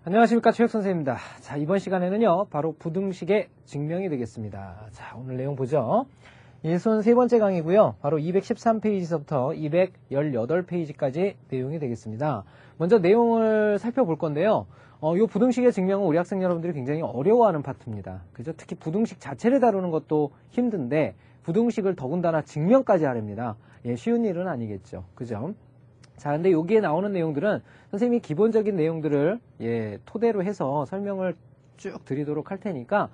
안녕하십니까, 최혁선생입니다. 자, 이번 시간에는요, 바로 부등식의 증명이 되겠습니다. 자, 오늘 내용 보죠. 일손 세 번째 강의고요. 바로 213페이지서부터 218페이지까지 내용이 되겠습니다. 먼저 내용을 살펴볼 건데요. 이 부등식의 증명은 우리 학생 여러분들이 굉장히 어려워하는 파트입니다. 그죠? 특히 부등식 자체를 다루는 것도 힘든데 부등식을 더군다나 증명까지 하렵니다. 예, 쉬운 일은 아니겠죠. 그죠? 자, 근데 여기에 나오는 내용들은 선생님이 기본적인 내용들을 토대로 해서 설명을 쭉 드리도록 할 테니까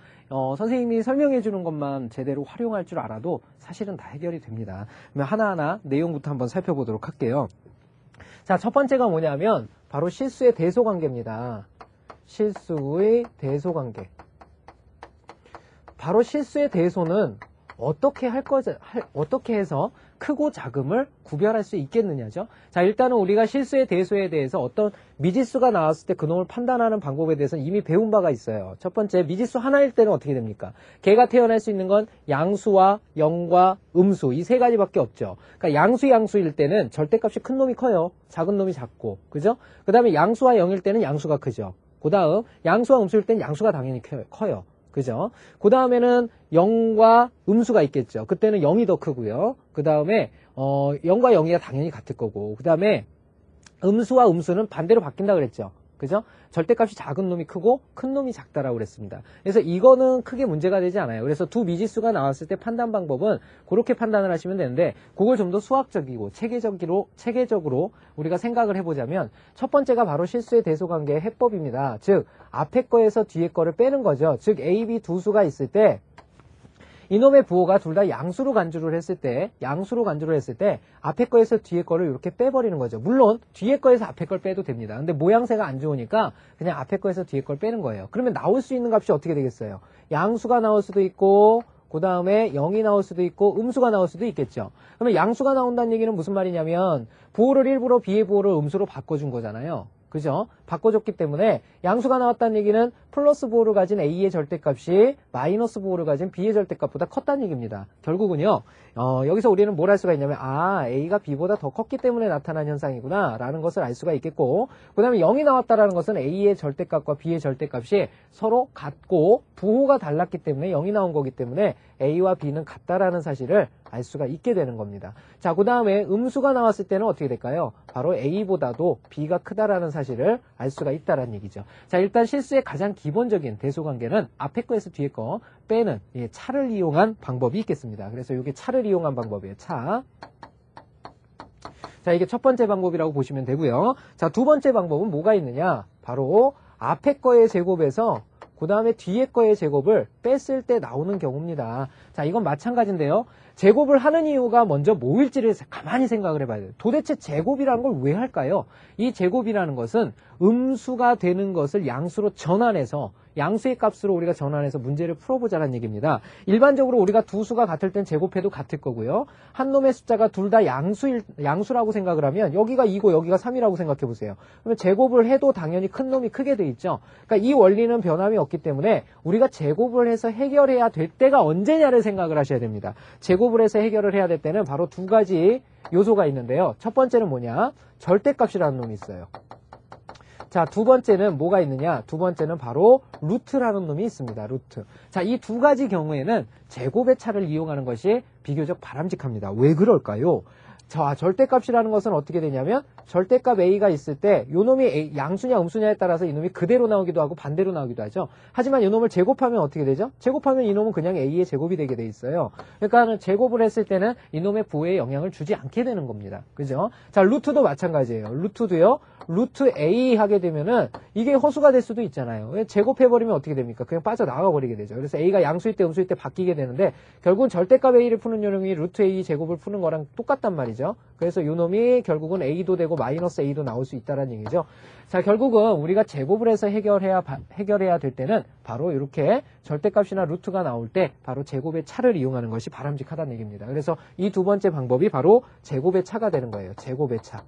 선생님이 설명해 주는 것만 제대로 활용할 줄 알아도 사실은 다 해결이 됩니다. 그러면 하나하나 내용부터 한번 살펴보도록 할게요. 자, 첫 번째가 뭐냐면 바로 실수의 대소관계입니다. 실수의 대소관계. 바로 실수의 대소는 어떻게 해서 크고 작음을 구별할 수 있겠느냐죠. 자, 일단은 우리가 실수의 대소에 대해서 어떤 미지수가 나왔을 때 그놈을 판단하는 방법에 대해서는 이미 배운 바가 있어요. 첫 번째, 미지수 하나일 때는 어떻게 됩니까? 걔가 태어날 수 있는 건 양수와 영과 음수, 이 세 가지밖에 없죠. 그러니까 양수일 때는 절대값이 큰 놈이 커요. 작은 놈이 작고, 그죠? 그 다음에 양수와 영일 때는 양수가 크죠. 그 다음 양수와 음수일 때는 양수가 당연히 커요. 그죠? 그 다음에는 0과 음수가 있겠죠. 그때는 0이 더 크고요. 그 다음에 0과 0이가 당연히 같을 거고, 그 다음에 음수와 음수는 반대로 바뀐다 그랬죠. 그죠? 절대값이 작은 놈이 크고 큰 놈이 작다라고 그랬습니다. 그래서 이거는 크게 문제가 되지 않아요. 그래서 두 미지수가 나왔을 때 판단 방법은 그렇게 판단을 하시면 되는데, 그걸 좀 더 수학적이고 체계적으로 우리가 생각을 해보자면, 첫 번째가 바로 실수의 대소관계의 해법입니다. 즉 앞에 거에서 뒤에 거를 빼는 거죠. 즉 A, B 두 수가 있을 때 이놈의 부호가 둘 다 양수로 간주를 했을 때 앞에 거에서 뒤에 거를 이렇게 빼버리는 거죠. 물론 뒤에 거에서 앞에 걸 빼도 됩니다. 근데 모양새가 안 좋으니까 그냥 앞에 거에서 뒤에 걸 빼는 거예요. 그러면 나올 수 있는 값이 어떻게 되겠어요? 양수가 나올 수도 있고, 그 다음에 0이 나올 수도 있고, 음수가 나올 수도 있겠죠. 그러면 양수가 나온다는 얘기는 무슨 말이냐면 부호를 일부러 B의 부호를 음수로 바꿔준 거잖아요. 그죠? 바꿔줬기 때문에 양수가 나왔다는 얘기는 플러스 부호를 가진 A의 절대값이 마이너스 부호를 가진 B의 절대값보다 컸다는 얘기입니다. 결국은요, 여기서 우리는 뭘 할 수가 있냐면, A가 B보다 더 컸기 때문에 나타난 현상이구나 라는 것을 알 수가 있겠고, 그 다음에 0이 나왔다라는 것은 A의 절대값과 B의 절대값이 서로 같고 부호가 달랐기 때문에 0이 나온 거기 때문에 A와 B는 같다라는 사실을 알 수가 있게 되는 겁니다. 자, 그 다음에 음수가 나왔을 때는 어떻게 될까요? 바로 A보다도 B가 크다라는 사실을 알 수가 있다라는 얘기죠. 자, 일단 실수의 가장 기본적인 대소관계는 앞에 거에서 뒤에 거 빼는 차를 이용한 방법이 있겠습니다. 그래서 이게 차를 이용한 방법이에요. 차. 자, 이게 첫 번째 방법이라고 보시면 되고요. 자, 두 번째 방법은 뭐가 있느냐? 바로 앞에 거의 제곱에서 그 다음에 뒤에 거의 제곱을 뺐을 때 나오는 경우입니다. 자, 이건 마찬가지인데요. 제곱을 하는 이유가 먼저 뭐일지를 가만히 생각을 해봐야 돼요. 도대체 제곱이라는 걸 왜 할까요? 이 제곱이라는 것은 음수가 되는 것을 양수로 전환해서, 양수의 값으로 우리가 전환해서 문제를 풀어보자는 얘기입니다. 일반적으로 우리가 두 수가 같을 땐 제곱해도 같을 거고요. 한 놈의 숫자가 둘 다 양수라고 생각을 하면 여기가 2고 여기가 3이라고 생각해 보세요. 그러면 제곱을 해도 당연히 큰 놈이 크게 돼 있죠. 그러니까 이 원리는 변함이 없기 때문에 우리가 제곱을 해서 해결해야 될 때가 언제냐를 생각을 하셔야 됩니다. 제곱을 해서 해결을 해야 될 때는 바로 두 가지 요소가 있는데요. 첫 번째는 뭐냐? 절대값이라는 놈이 있어요. 자, 두 번째는 뭐가 있느냐? 두 번째는 바로 루트라는 놈이 있습니다. 루트. 자, 이 두 가지 경우에는 제곱의 차를 이용하는 것이 비교적 바람직합니다. 왜 그럴까요? 자, 절대값이라는 것은 어떻게 되냐면 절대값 A가 있을 때 요놈이 양수냐 음수냐에 따라서 이놈이 그대로 나오기도 하고 반대로 나오기도 하죠. 하지만 이놈을 제곱하면 어떻게 되죠? 제곱하면 이놈은 그냥 A의 제곱이 되게 돼 있어요. 그러니까 제곱을 했을 때는 이놈의 부호에 영향을 주지 않게 되는 겁니다. 그죠? 자, 루트도 마찬가지예요. 루트도요. 루트 A 하게 되면은 이게 허수가 될 수도 있잖아요. 제곱해버리면 어떻게 됩니까? 그냥 빠져나가 버리게 되죠. 그래서 A가 양수일 때 음수일 때 바뀌게 되는데 결국은 절대값 A를 푸는 요령이 루트 A 제곱을 푸는 거랑 똑같단 말이죠. 그래서 요놈이 결국은 A도 되고 마이너스 A도 나올 수 있다는 얘기죠. 자, 결국은 우리가 제곱을 해서 해결해야 될 때는 바로 이렇게 절대값이나 루트가 나올 때 바로 제곱의 차를 이용하는 것이 바람직하다는 얘기입니다. 그래서 이 두 번째 방법이 바로 제곱의 차가 되는 거예요. 제곱의 차.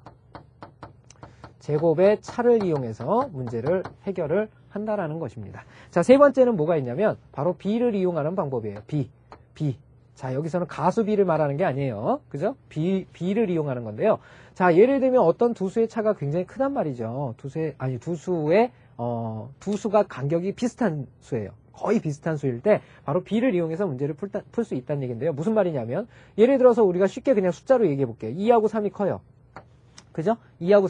제곱의 차를 이용해서 문제를 해결을 한다라는 것입니다. 자, 세 번째는 뭐가 있냐면 바로 B를 이용하는 방법이에요. B. 자, 여기서는 가수 B를 말하는 게 아니에요. 그죠? B를 이용하는 건데요. 자, 예를 들면 어떤 두 수의 차가 굉장히 크단 말이죠. 두 수의 두 수가 간격이 비슷한 수예요. 거의 비슷한 수일 때 바로 B를 이용해서 문제를 풀 수 있다는 얘기인데요. 무슨 말이냐면 예를 들어서 우리가 쉽게 그냥 숫자로 얘기해 볼게요. 2하고 3이 커요. 그죠? 2하고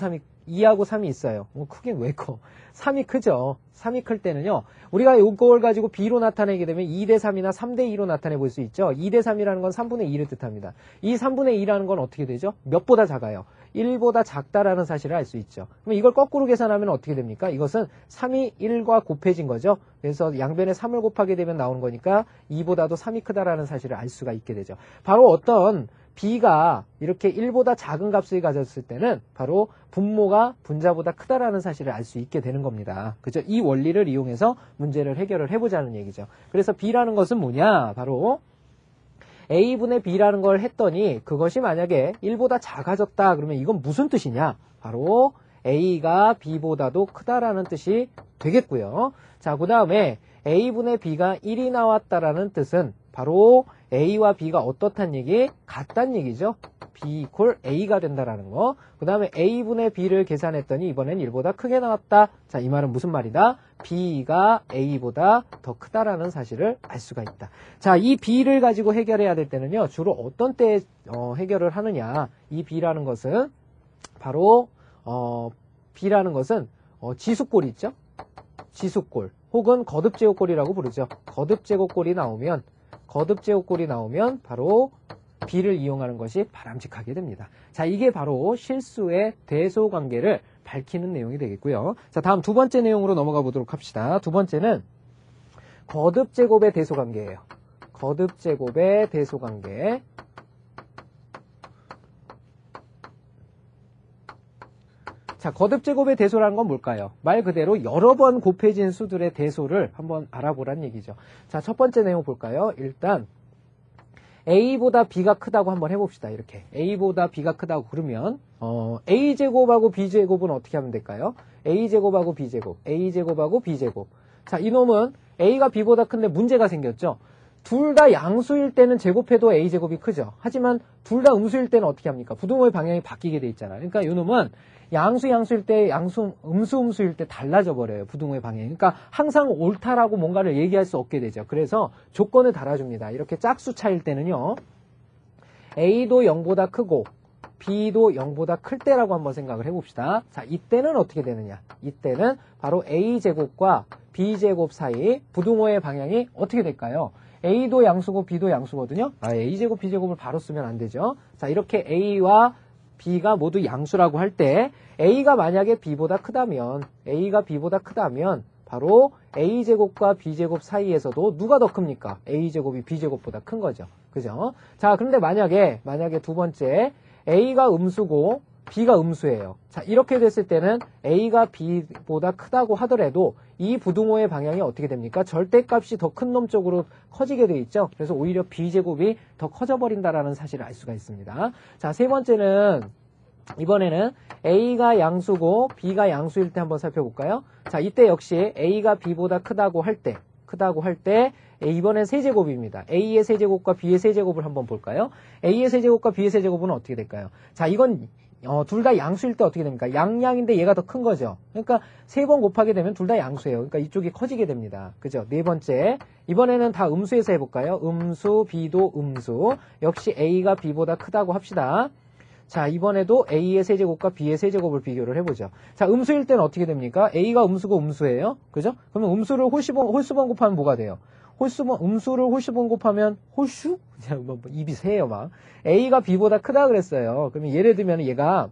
3이 있어요. 크긴 왜 커? 3이 크죠. 3이 클 때는요. 우리가 이걸 가지고 B로 나타내게 되면 2대 3이나 3대 2로 나타내 볼 수 있죠. 2대 3이라는 건 3분의 2를 뜻합니다. 이 3분의 2라는 건 어떻게 되죠? 몇보다 작아요? 1보다 작다라는 사실을 알 수 있죠. 그럼 이걸 거꾸로 계산하면 어떻게 됩니까? 이것은 3이 1과 곱해진 거죠. 그래서 양변에 3을 곱하게 되면 나오는 거니까 2보다도 3이 크다라는 사실을 알 수가 있게 되죠. 바로 어떤 B가 이렇게 1보다 작은 값을 가졌을 때는 바로 분모가 분자보다 크다라는 사실을 알 수 있게 되는 겁니다. 그죠? 이 원리를 이용해서 문제를 해결을 해보자는 얘기죠. 그래서 B라는 것은 뭐냐? 바로 A분의 B라는 걸 했더니 그것이 만약에 1보다 작아졌다 그러면 이건 무슨 뜻이냐? 바로 A가 B보다도 크다라는 뜻이 되겠고요. 자, 그 다음에 A분의 B가 1이 나왔다라는 뜻은 바로 A와 B가 어떻단 얘기? 같단 얘기죠. B 이퀄 A가 된다라는 거. 그 다음에 A분의 B를 계산했더니 이번엔 1보다 크게 나왔다. 자, 이 말은 무슨 말이다? B가 A보다 더 크다라는 사실을 알 수가 있다. 자, 이 B를 가지고 해결해야 될 때는요. 주로 어떤 때에 해결을 하느냐. 이 B라는 것은 바로 B라는 것은 지수꼴 있죠? 지수꼴 혹은 거듭제곱꼴이라고 부르죠. 거듭제곱꼴이 나오면 바로 B를 이용하는 것이 바람직하게 됩니다. 자, 이게 바로 실수의 대소관계를 밝히는 내용이 되겠고요. 자, 다음 두 번째 내용으로 넘어가 보도록 합시다. 두 번째는 거듭제곱의 대소관계예요. 거듭제곱의 대소관계. 자, 거듭제곱의 대소라는 건 뭘까요? 말 그대로 여러 번 곱해진 수들의 대소를 한번 알아보란 얘기죠. 자, 첫 번째 내용 볼까요? 일단 A보다 B가 크다고 한번 해봅시다. 이렇게 A보다 B가 크다고 그러면 A제곱하고 B제곱은 어떻게 하면 될까요? A제곱하고 B제곱. 자, 이놈은 A가 B보다 큰데 문제가 생겼죠. 둘 다 양수일 때는 제곱해도 A제곱이 크죠. 하지만 둘 다 음수일 때는 어떻게 합니까? 부등호의 방향이 바뀌게 돼 있잖아요. 그러니까 이놈은 양수일 때, 음수일 때 달라져 버려요. 부등호의 방향이. 그러니까 항상 옳다라고 뭔가를 얘기할 수 없게 되죠. 그래서 조건을 달아줍니다. 이렇게 짝수 차일 때는요. A도 0보다 크고 B도 0보다 클 때라고 한번 생각을 해봅시다. 자, 이때는 어떻게 되느냐? 이때는 바로 A제곱과 B제곱 사이 부등호의 방향이 어떻게 될까요? A도 양수고 B도 양수거든요. A제곱, B제곱을 바로 쓰면 안 되죠. 자, 이렇게 A와 B가 모두 양수라고 할 때 A가 만약에 B보다 크다면 바로 A제곱과 B제곱 사이에서도 누가 더 큽니까? A제곱이 B제곱보다 큰 거죠. 그죠? 자, 그런데 만약에 두 번째 A가 음수고 B가 음수예요. 자, 이렇게 됐을 때는 A가 B보다 크다고 하더라도 이 부등호의 방향이 어떻게 됩니까? 절대값이 더 큰 놈 쪽으로 커지게 돼 있죠. 그래서 오히려 B제곱이 더 커져버린다라는 사실을 알 수가 있습니다. 자, 세 번째는 이번에는 A가 양수고 B가 양수일 때 한번 살펴볼까요? 자, 이때 역시 A가 B보다 크다고 할 때 이번엔 세제곱입니다. A의 세제곱과 B의 세제곱을 한번 볼까요? A의 세제곱과 B의 세제곱은 어떻게 될까요? 자, 이건 둘 다 양수일 때 어떻게 됩니까? 양양인데 얘가 더 큰 거죠. 그러니까 세 번 곱하게 되면 둘 다 양수예요. 그러니까 이쪽이 커지게 됩니다. 그죠? 네 번째. 이번에는 다 음수에서 해볼까요? 음수, B도 음수. 역시 A가 B보다 크다고 합시다. 자, 이번에도 A의 세제곱과 B의 세제곱을 비교를 해보죠. 자, 음수일 때는 어떻게 됩니까? A가 음수고 음수예요. 그죠? 그러면 음수를 홀수번 곱하면 뭐가 돼요? 음수를 홀수번 곱하면 홀수? 입이 새요, 막. A가 B보다 크다 그랬어요. 그러면 예를 들면 얘가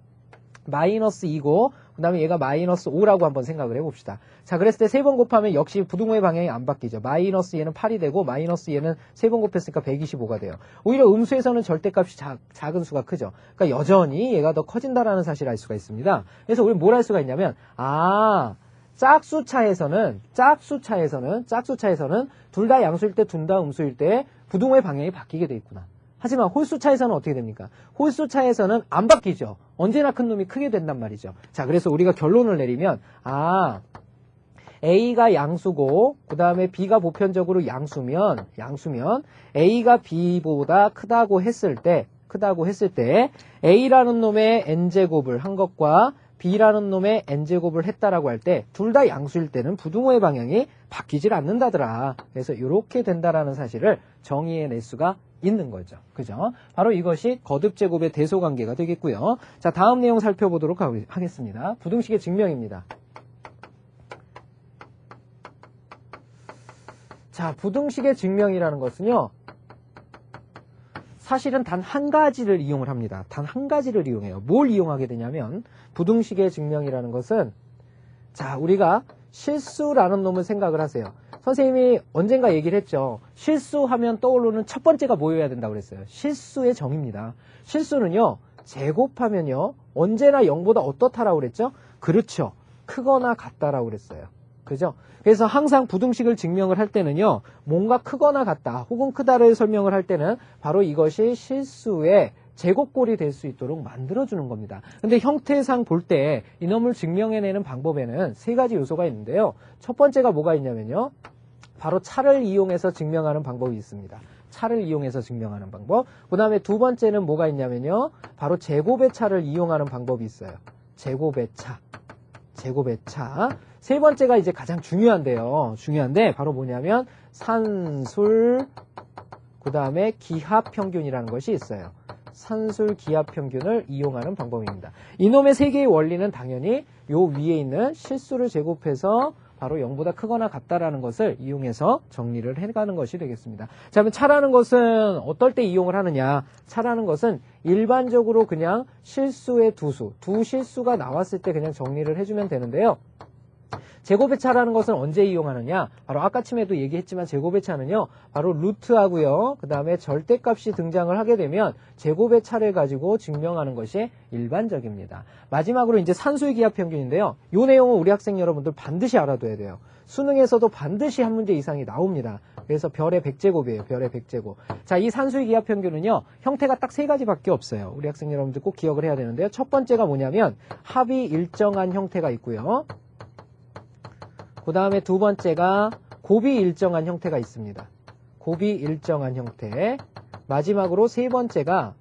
마이너스 2고, 그 다음에 얘가 마이너스 5라고 한번 생각을 해봅시다. 자, 그랬을 때 세 번 곱하면 역시 부등호의 방향이 안 바뀌죠. 마이너스 얘는 8이 되고, 마이너스 얘는 세 번 곱했으니까 125가 돼요. 오히려 음수에서는 절대값이 작은 수가 크죠. 그러니까 여전히 얘가 더 커진다라는 사실을 알 수가 있습니다. 그래서 우리는 뭘 할 수가 있냐면, 짝수차에서는 둘 다 양수일 때, 둘 다 음수일 때 부등호의 방향이 바뀌게 돼 있구나. 하지만 홀수차에서는 어떻게 됩니까? 홀수차에서는 안 바뀌죠. 언제나 큰 놈이 크게 된단 말이죠. 자, 그래서 우리가 결론을 내리면 A가 양수고 그 다음에 B가 보편적으로 양수면 A가 B보다 크다고 했을 때 A라는 놈의 n제곱을 한 것과 B라는 놈의 N제곱을 했다라고 할 때 둘 다 양수일 때는 부등호의 방향이 바뀌질 않는다더라. 그래서 이렇게 된다라는 사실을 정의해낼 수가 있는 거죠. 그죠? 바로 이것이 거듭제곱의 대소관계가 되겠고요. 자, 다음 내용 살펴보도록 하겠습니다. 부등식의 증명입니다. 자, 부등식의 증명이라는 것은요, 사실은 단 한 가지를 이용을 합니다. 단 한 가지를 이용해요. 뭘 이용하게 되냐면, 부등식의 증명이라는 것은, 자, 우리가 실수라는 놈을 생각을 하세요. 선생님이 언젠가 얘기를 했죠. 실수하면 떠오르는 첫 번째가 뭐여야 된다고 그랬어요. 실수의 정의입니다. 실수는요, 제곱하면요, 언제나 0보다 어떻다라고 그랬죠? 그렇죠. 크거나 같다라고 그랬어요. 그죠? 그래서 항상 부등식을 증명을 할 때는요, 뭔가 크거나 같다, 혹은 크다를 설명을 할 때는 바로 이것이 실수의 제곱꼴이 될 수 있도록 만들어주는 겁니다. 근데 형태상 볼 때 이놈을 증명해내는 방법에는 세 가지 요소가 있는데요. 첫 번째가 뭐가 있냐면요, 바로 차를 이용해서 증명하는 방법이 있습니다. 차를 이용해서 증명하는 방법. 그 다음에 두 번째는 뭐가 있냐면요, 바로 제곱의 차를 이용하는 방법이 있어요. 제곱의 차. 제곱의 차. 세 번째가 이제 가장 중요한데요. 중요한데 바로 뭐냐면 산술, 그 다음에 기하평균이라는 것이 있어요. 산술 기하평균을 이용하는 방법입니다. 이놈의 세 개의 원리는 당연히 요 위에 있는 실수를 제곱해서 바로 0보다 크거나 같다라는 것을 이용해서 정리를 해가는 것이 되겠습니다. 자, 그러면 차라는 것은 어떨 때 이용을 하느냐? 차라는 것은 일반적으로 그냥 실수의 두 실수가 나왔을 때 그냥 정리를 해주면 되는데요. 제곱의 차라는 것은 언제 이용하느냐? 바로 아까쯤에도 얘기했지만 제곱의 차는요, 바로 루트하고요, 그 다음에 절대값이 등장을 하게 되면 제곱의 차를 가지고 증명하는 것이 일반적입니다. 마지막으로 이제 산수의 기하평균인데요. 이 내용은 우리 학생 여러분들 반드시 알아둬야 돼요. 수능에서도 반드시 한 문제 이상이 나옵니다. 그래서 별의 100제곱이에요. 별의 100제곱. 자, 이 산수의 기하평균은요, 형태가 딱 세 가지밖에 없어요. 우리 학생 여러분들 꼭 기억을 해야 되는데요. 첫 번째가 뭐냐면 합이 일정한 형태가 있고요. 그 다음에 두 번째가 곱이 일정한 형태가 있습니다. 곱이 일정한 형태. 마지막으로 세 번째가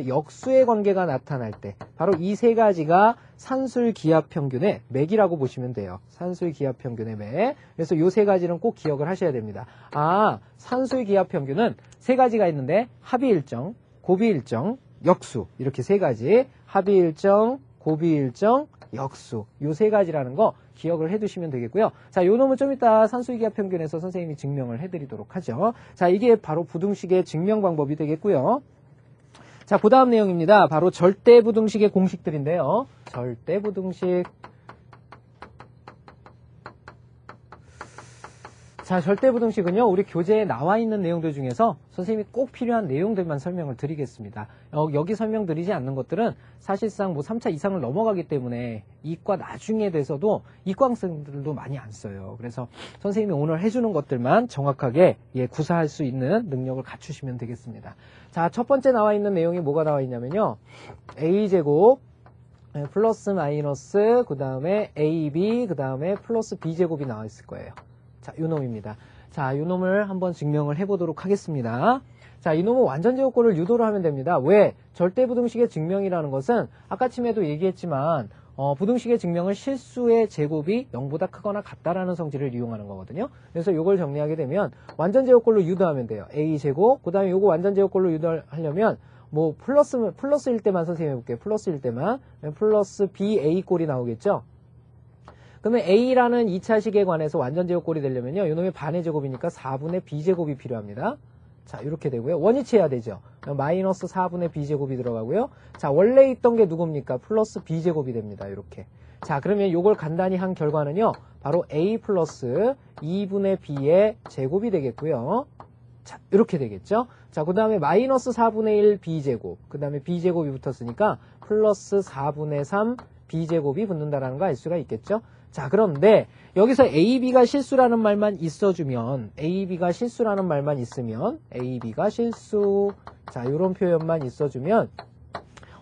역수의 관계가 나타날 때, 바로 이 세 가지가 산술 기하평균의 맥이라고 보시면 돼요. 산술 기하평균의 맥. 그래서 이 세 가지는 꼭 기억을 하셔야 됩니다. 아, 산술 기하평균은 세 가지가 있는데 합이 일정, 곱이 일정, 역수, 이렇게 세 가지. 합이 일정, 곱이 일정, 역수, 요 세 가지라는 거 기억을 해두시면 되겠고요. 자, 요 놈은 좀 이따 산수기하평균에서 선생님이 증명을 해드리도록 하죠. 자, 이게 바로 부등식의 증명 방법이 되겠고요. 자, 그 다음 내용입니다. 바로 절대부등식의 공식들인데요. 절대부등식. 자, 절대부등식은요, 우리 교재에 나와 있는 내용들 중에서 선생님이 꼭 필요한 내용들만 설명을 드리겠습니다. 여기 설명드리지 않는 것들은 사실상 뭐 3차 이상을 넘어가기 때문에 이과 나중에 돼서도 이과 학생들도 많이 안 써요. 그래서 선생님이 오늘 해주는 것들만 정확하게 구사할 수 있는 능력을 갖추시면 되겠습니다. 자, 첫 번째 나와 있는 내용이 뭐가 나와 있냐면요, a제곱 플러스 마이너스 그 다음에 ab 그 다음에 플러스 b제곱이 나와 있을 거예요. 자, 요 놈입니다. 자, 요 놈을 한번 증명을 해보도록 하겠습니다. 자, 이 놈은 완전제곱꼴을 유도를 하면 됩니다. 왜? 절대부등식의 증명이라는 것은 아까쯤에도 얘기했지만 부등식의 증명은 실수의 제곱이 0보다 크거나 같다라는 성질을 이용하는 거거든요. 그래서 요걸 정리하게 되면 완전제곱꼴로 유도하면 돼요. a제곱, 그 다음에 요거 완전제곱꼴로 유도하려면 뭐 플러스일 때만 선생님 해볼게요. 플러스일 때만 플러스 ba꼴이 나오겠죠. 그러면 a라는 2차식에 관해서 완전제곱꼴이 되려면요, 이놈의 반의 제곱이니까 4분의 b제곱이 필요합니다. 자, 이렇게 되고요. 원위치해야 되죠. 마이너스 4분의 b제곱이 들어가고요. 자, 원래 있던 게 누굽니까? 플러스 b제곱이 됩니다. 이렇게. 자, 그러면 이걸 간단히 한 결과는요, 바로 a 플러스 2분의 b의 제곱이 되겠고요. 자, 이렇게 되겠죠. 자, 그 다음에 마이너스 4분의 1 b제곱, 그 다음에 b제곱이 붙었으니까 플러스 4분의 3 b제곱이 붙는다라는 거 알 수가 있겠죠. 자, 그런데 여기서 AB가 실수라는 말만 있어주면, AB가 실수라는 말만 있으면, AB가 실수, 자, 이런 표현만 있어주면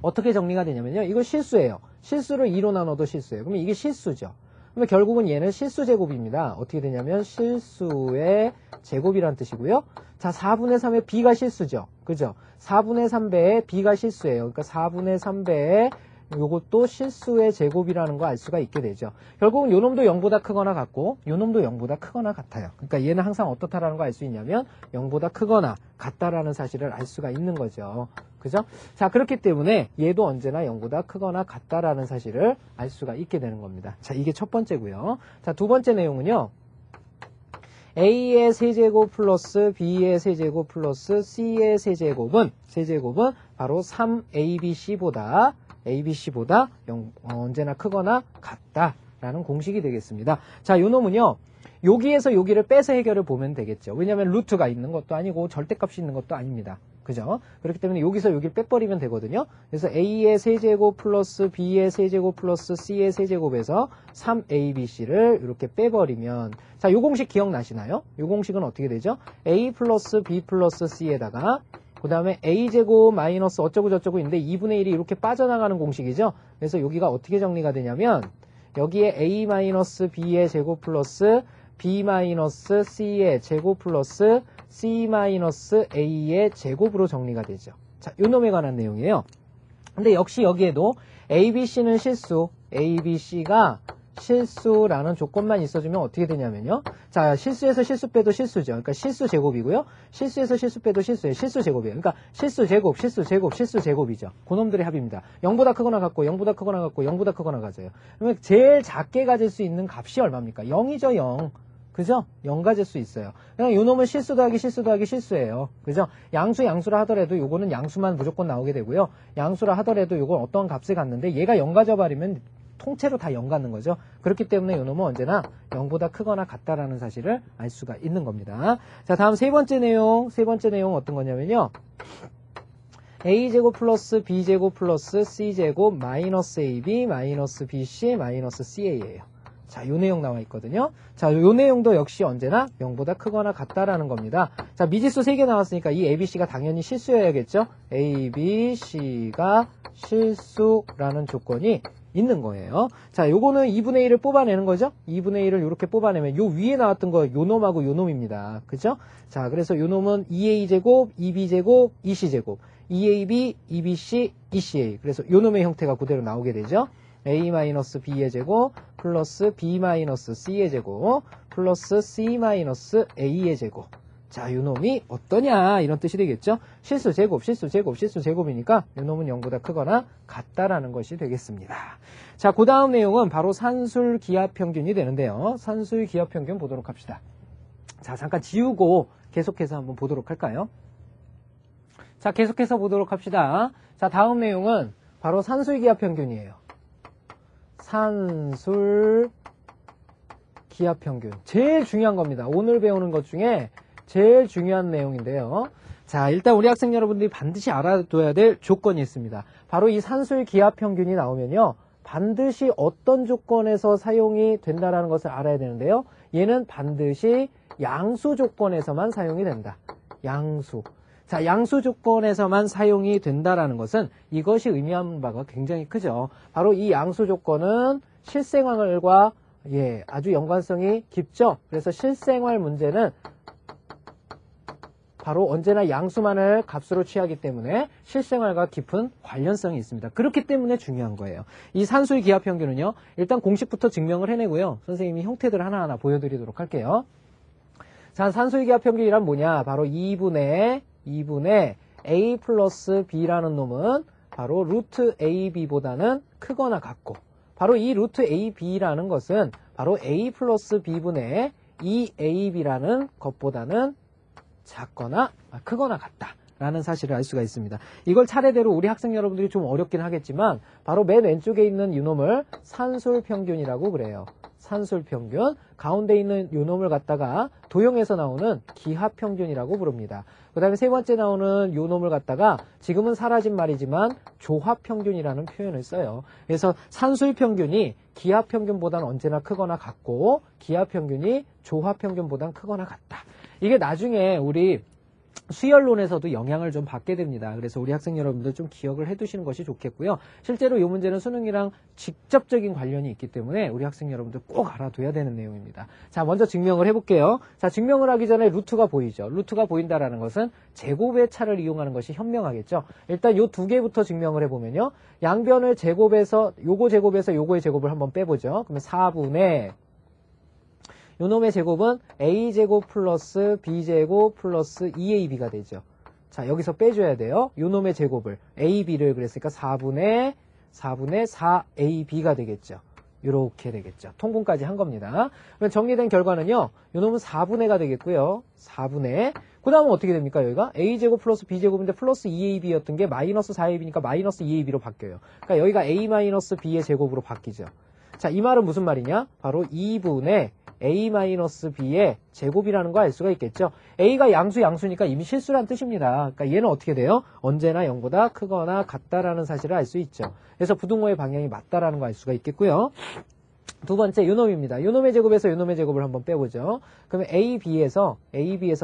어떻게 정리가 되냐면요, 이거 실수예요. 실수를 2로 나눠도 실수예요. 그러면 이게 실수죠. 그러면 결국은 얘는 실수 제곱입니다. 어떻게 되냐면 실수의 제곱이란 뜻이고요. 자, 4분의 3의 b가 실수죠. 그죠? 4분의 3배의 b가 실수예요. 그러니까 4분의 3배의 요것도 실수의 제곱이라는 거 알 수가 있게 되죠. 결국은 요 놈도 0보다 크거나 같고 요 놈도 0보다 크거나 같아요. 그러니까 얘는 항상 어떻다라는 거 알 수 있냐면 0보다 크거나 같다라는 사실을 알 수가 있는 거죠. 그죠? 자, 그렇기 때문에 얘도 언제나 0보다 크거나 같다라는 사실을 알 수가 있게 되는 겁니다. 자, 이게 첫 번째고요. 자, 두 번째 내용은요. A의 세제곱 플러스 B의 세제곱 플러스 C의 세제곱은 바로 3ABC보다 언제나 크거나 같다라는 공식이 되겠습니다. 자, 요 놈은요. 여기에서 여기를 빼서 해결을 보면 되겠죠. 왜냐하면 루트가 있는 것도 아니고 절대값이 있는 것도 아닙니다. 그죠? 그렇기 때문에 여기서 여기를 빼버리면 되거든요. 그래서 A의 세제곱 플러스 B의 세제곱 플러스 C의 세제곱에서 3ABC를 이렇게 빼버리면 자, 요 공식 기억나시나요? 요 공식은 어떻게 되죠? A 플러스 B 플러스 C에다가 그 다음에 A제곱 마이너스 어쩌고 저쩌고 있는데 2분의 1이 이렇게 빠져나가는 공식이죠. 그래서 여기가 어떻게 정리가 되냐면 여기에 A 마이너스 B의 제곱 플러스 B 마이너스 C의 제곱 플러스 C 마이너스 A의 제곱으로 정리가 되죠. 자, 요 놈에 관한 내용이에요. 근데 역시 여기에도 ABC는 실수, ABC가 실수라는 조건만 있어주면 어떻게 되냐면요. 자, 실수에서 실수 빼도 실수죠. 그러니까 실수 제곱이고요. 실수에서 실수 빼도 실수예요. 실수 제곱이에요. 그러니까 실수 제곱, 실수 제곱, 실수 제곱이죠. 그놈들의 합입니다. 0보다 크거나 같고 0보다 크거나 같고 0보다 크거나 같아요. 그러면 제일 작게 가질 수 있는 값이 얼마입니까? 0이죠, 0. 그죠? 0 가질 수 있어요. 그냥 요 놈은 실수 더하기 실수 더하기 실수예요. 그죠? 양수라 하더라도 요거는 양수만 무조건 나오게 되고요. 양수라 하더라도 요건 어떤 값을 갖는데 얘가 0 가져버리면 통째로 다 0 갖는 거죠. 그렇기 때문에 요 놈은 언제나 0보다 크거나 같다라는 사실을 알 수가 있는 겁니다. 자, 다음 세 번째 내용 어떤 거냐면요. A제곱 플러스 B제곱 플러스 C제곱 마이너스 AB 마이너스 BC 마이너스 CA예요. 자, 요 내용 나와 있거든요. 자, 요 내용도 역시 언제나 0보다 크거나 같다라는 겁니다. 자, 미지수 3개 나왔으니까 이 ABC가 당연히 실수여야겠죠? ABC가 실수라는 조건이 있는 거예요. 자, 요거는 2분의 1을 뽑아내는 거죠? 2분의 1을 이렇게 뽑아내면 요 위에 나왔던 거 요 놈하고 요 놈입니다. 그죠? 자, 그래서 요 놈은 2A제곱, 2B제곱, 2C제곱, 2AB, 2BC, 2CA. 그래서 요 놈의 형태가 그대로 나오게 되죠. A-B의 제곱 플러스 B-C의 제곱 플러스 C-A의 제곱. 자, 요 놈이 어떠냐 이런 뜻이 되겠죠. 실수 제곱 실수제곱이니까 요 놈은 0보다 크거나 같다라는 것이 되겠습니다. 자, 그 다음 내용은 바로 산술 기하 평균이 되는데요. 산술 기하 평균 보도록 합시다. 자, 잠깐 지우고 계속해서 한번 보도록 할까요? 자, 계속해서 보도록 합시다. 자, 다음 내용은 바로 산술 기하 평균이에요. 산술 기하 평균. 제일 중요한 겁니다. 오늘 배우는 것 중에 제일 중요한 내용인데요. 자, 일단 우리 학생 여러분들이 반드시 알아둬야 될 조건이 있습니다. 바로 이 산술 기하 평균이 나오면요. 반드시 어떤 조건에서 사용이 된다라는 것을 알아야 되는데요. 얘는 반드시 양수 조건에서만 사용이 된다. 양수. 자, 양수 조건에서만 사용이 된다라는 것은 이것이 의미하는 바가 굉장히 크죠. 바로 이 양수 조건은 실생활과 아주 연관성이 깊죠. 그래서 실생활 문제는 바로 언제나 양수만을 값으로 취하기 때문에 실생활과 깊은 관련성이 있습니다. 그렇기 때문에 중요한 거예요. 이 산술 기하 평균은요. 일단 공식부터 증명을 해내고요. 선생님이 형태들 하나하나 보여드리도록 할게요. 자, 산술 기하 평균이란 뭐냐? 바로 2분의 A 플러스 B라는 놈은 바로 루트 AB보다는 크거나 같고 바로 이 루트 AB라는 것은 바로 A 플러스 B분의 2AB라는 것보다는 작거나 크거나 같다라는 사실을 알 수가 있습니다. 이걸 차례대로 우리 학생 여러분들이 좀 어렵긴 하겠지만 바로 맨 왼쪽에 있는 이놈을 산술평균이라고 그래요. 산술평균. 가운데 있는 요놈을 갖다가 도형에서 나오는 기하평균이라고 부릅니다. 그 다음에 세 번째 나오는 요놈을 갖다가 지금은 사라진 말이지만 조합평균이라는 표현을 써요. 그래서 산술평균이 기하평균보다는 언제나 크거나 같고 기하평균이 조합평균보다는 크거나 같다. 이게 나중에 우리 수열론에서도 영향을 좀 받게 됩니다. 그래서 우리 학생 여러분들 좀 기억을 해두시는 것이 좋겠고요. 실제로 이 문제는 수능이랑 직접적인 관련이 있기 때문에 우리 학생 여러분들 꼭 알아둬야 되는 내용입니다. 자, 먼저 증명을 해볼게요. 자, 증명을 하기 전에 루트가 보이죠. 루트가 보인다라는 것은 제곱의 차를 이용하는 것이 현명하겠죠. 일단 요 두 개부터 증명을 해보면요. 양변을 제곱해서 요거 제곱에서 요거의 제곱을 한번 빼보죠. 그러면 4분의 요놈의 제곱은 a제곱 플러스 b제곱 플러스 2ab가 되죠. 자, 여기서 빼줘야 돼요. 요놈의 제곱을 ab를 그랬으니까 4분의 4ab가 되겠죠. 이렇게 되겠죠. 통분까지 한 겁니다. 그럼 정리된 결과는요. 요놈은 4분의가 되겠고요. 4분의 그 다음은 어떻게 됩니까? 여기가 a제곱 플러스 b제곱인데 플러스 2ab였던 게 마이너스 4ab니까 마이너스 2ab로 바뀌어요. 그러니까 여기가 a 마이너스 b의 제곱으로 바뀌죠. 자, 이 말은 무슨 말이냐? 바로 2분의 a-b의 제곱이라는 거 알 수가 있겠죠. a가 양수니까 이미 실수란 뜻입니다. 그러니까 얘는 어떻게 돼요? 언제나 0보다 크거나 같다라는 사실을 알 수 있죠. 그래서 부등호의 방향이 맞다라는 거 알 수가 있겠고요. 두 번째 요놈입니다. 요놈의 제곱에서 요놈의 제곱을 한번 빼보죠. 그러면 ab에서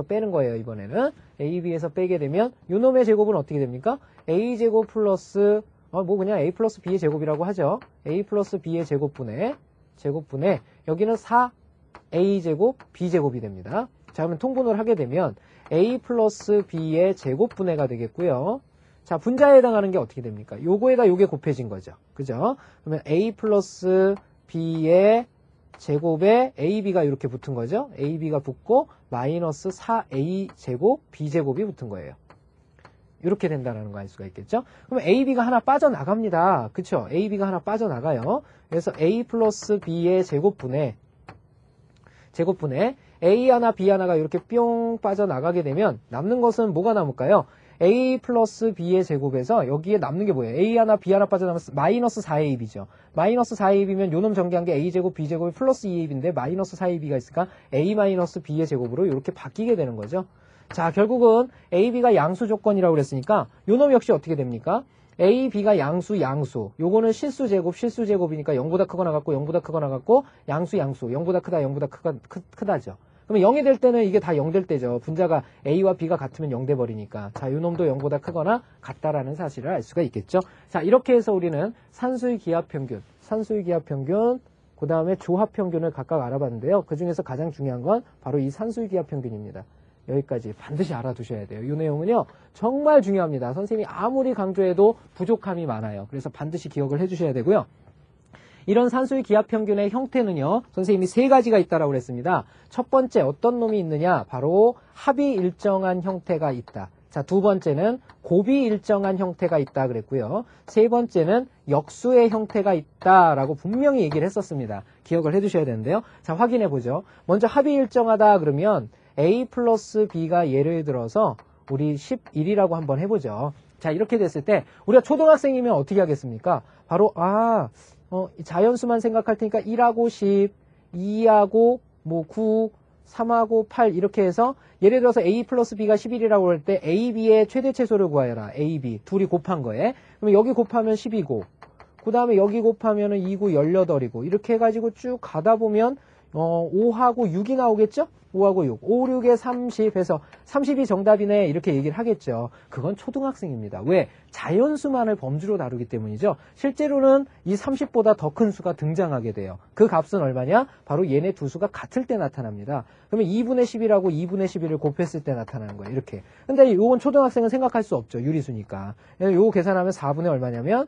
빼는 거예요. 이번에는 ab에서 빼게 되면 요놈의 제곱은 어떻게 됩니까? a제곱 플러스 그냥 a 플러스 b의 제곱이라고 하죠. a 플러스 b의 제곱분의 여기는 4a제곱 b제곱이 됩니다. 자, 그러면 통분을 하게 되면 a 플러스 b의 제곱분해가 되겠고요. 자, 분자에 해당하는 게 어떻게 됩니까? 요거에다 요게 곱해진 거죠. 그죠? 그러면 a 플러스 b의 제곱에 ab가 이렇게 붙은 거죠. ab가 붙고 마이너스 4a제곱 b제곱이 붙은 거예요. 이렇게 된다는 거 알 수가 있겠죠? 그러면 AB가 하나 빠져나갑니다. 그쵸? AB가 하나 빠져나가요. 그래서 A 플러스 B의 제곱분에 A 하나 B 하나가 이렇게 뿅 빠져나가게 되면 남는 것은 뭐가 남을까요? A 플러스 B의 제곱에서 여기에 남는 게 뭐예요? A 하나 B 하나 빠져나가면 마이너스 4AB죠. 마이너스 4AB면 요놈 전개한 게 A제곱 B제곱이 플러스 2AB인데 마이너스 4AB가 있으니까 A 마이너스 B의 제곱으로 이렇게 바뀌게 되는 거죠. 자, 결국은 AB가 양수 조건이라고 그랬으니까 요놈 역시 어떻게 됩니까? AB가 양수. 요거는 실수제곱이니까 0보다 크거나 같고 0보다 크거나 같고 양수. 0보다 크다죠. 그러면 0이 될 때는 이게 다 0 될 때죠. 분자가 A와 B가 같으면 0 돼 버리니까. 자, 요놈도 0보다 크거나 같다라는 사실을 알 수가 있겠죠. 자, 이렇게 해서 우리는 산수의 기하평균, 그 다음에 조합평균을 각각 알아봤는데요. 그 중에서 가장 중요한 건 바로 이 산수의 기하평균입니다. 여기까지 반드시 알아두셔야 돼요. 이 내용은요 정말 중요합니다. 선생님이 아무리 강조해도 부족함이 많아요. 그래서 반드시 기억을 해주셔야 되고요. 이런 산수의 기하평균의 형태는요 선생님이 세 가지가 있다라고 그랬습니다. 첫 번째 어떤 놈이 있느냐? 바로 합이 일정한 형태가 있다. 자, 두 번째는 곱이 일정한 형태가 있다 그랬고요. 세 번째는 역수의 형태가 있다라고 분명히 얘기를 했었습니다. 기억을 해두셔야 되는데요. 자, 확인해 보죠. 먼저 합이 일정하다 그러면 A 플러스 B가 예를 들어서 우리 11이라고 한번 해보죠. 자, 이렇게 됐을 때 우리가 초등학생이면 어떻게 하겠습니까? 바로 자연수만 생각할 테니까 1하고 10, 2하고 9, 3하고 8 이렇게 해서 예를 들어서 A 플러스 B가 11이라고 할 때 A, B의 최대 최소를 구하여라. A, B 둘이 곱한 거에. 그러면 여기 곱하면 10이고 그 다음에 여기 곱하면 2고 18이고 이렇게 해가지고 쭉 가다 보면 5하고 6이 나오겠죠? 5하고 6. 5, 6에 30 해서 30이 정답이네 이렇게 얘기를 하겠죠. 그건 초등학생입니다. 왜? 자연수만을 범주로 다루기 때문이죠. 실제로는 이 30보다 더 큰 수가 등장하게 돼요. 그 값은 얼마냐? 바로 얘네 두 수가 같을 때 나타납니다. 그러면 2분의 10이라고 2분의 11을 곱했을 때 나타나는 거예요. 이렇게. 근데 이건 초등학생은 생각할 수 없죠. 유리수니까. 요거 계산하면 4분의 얼마냐면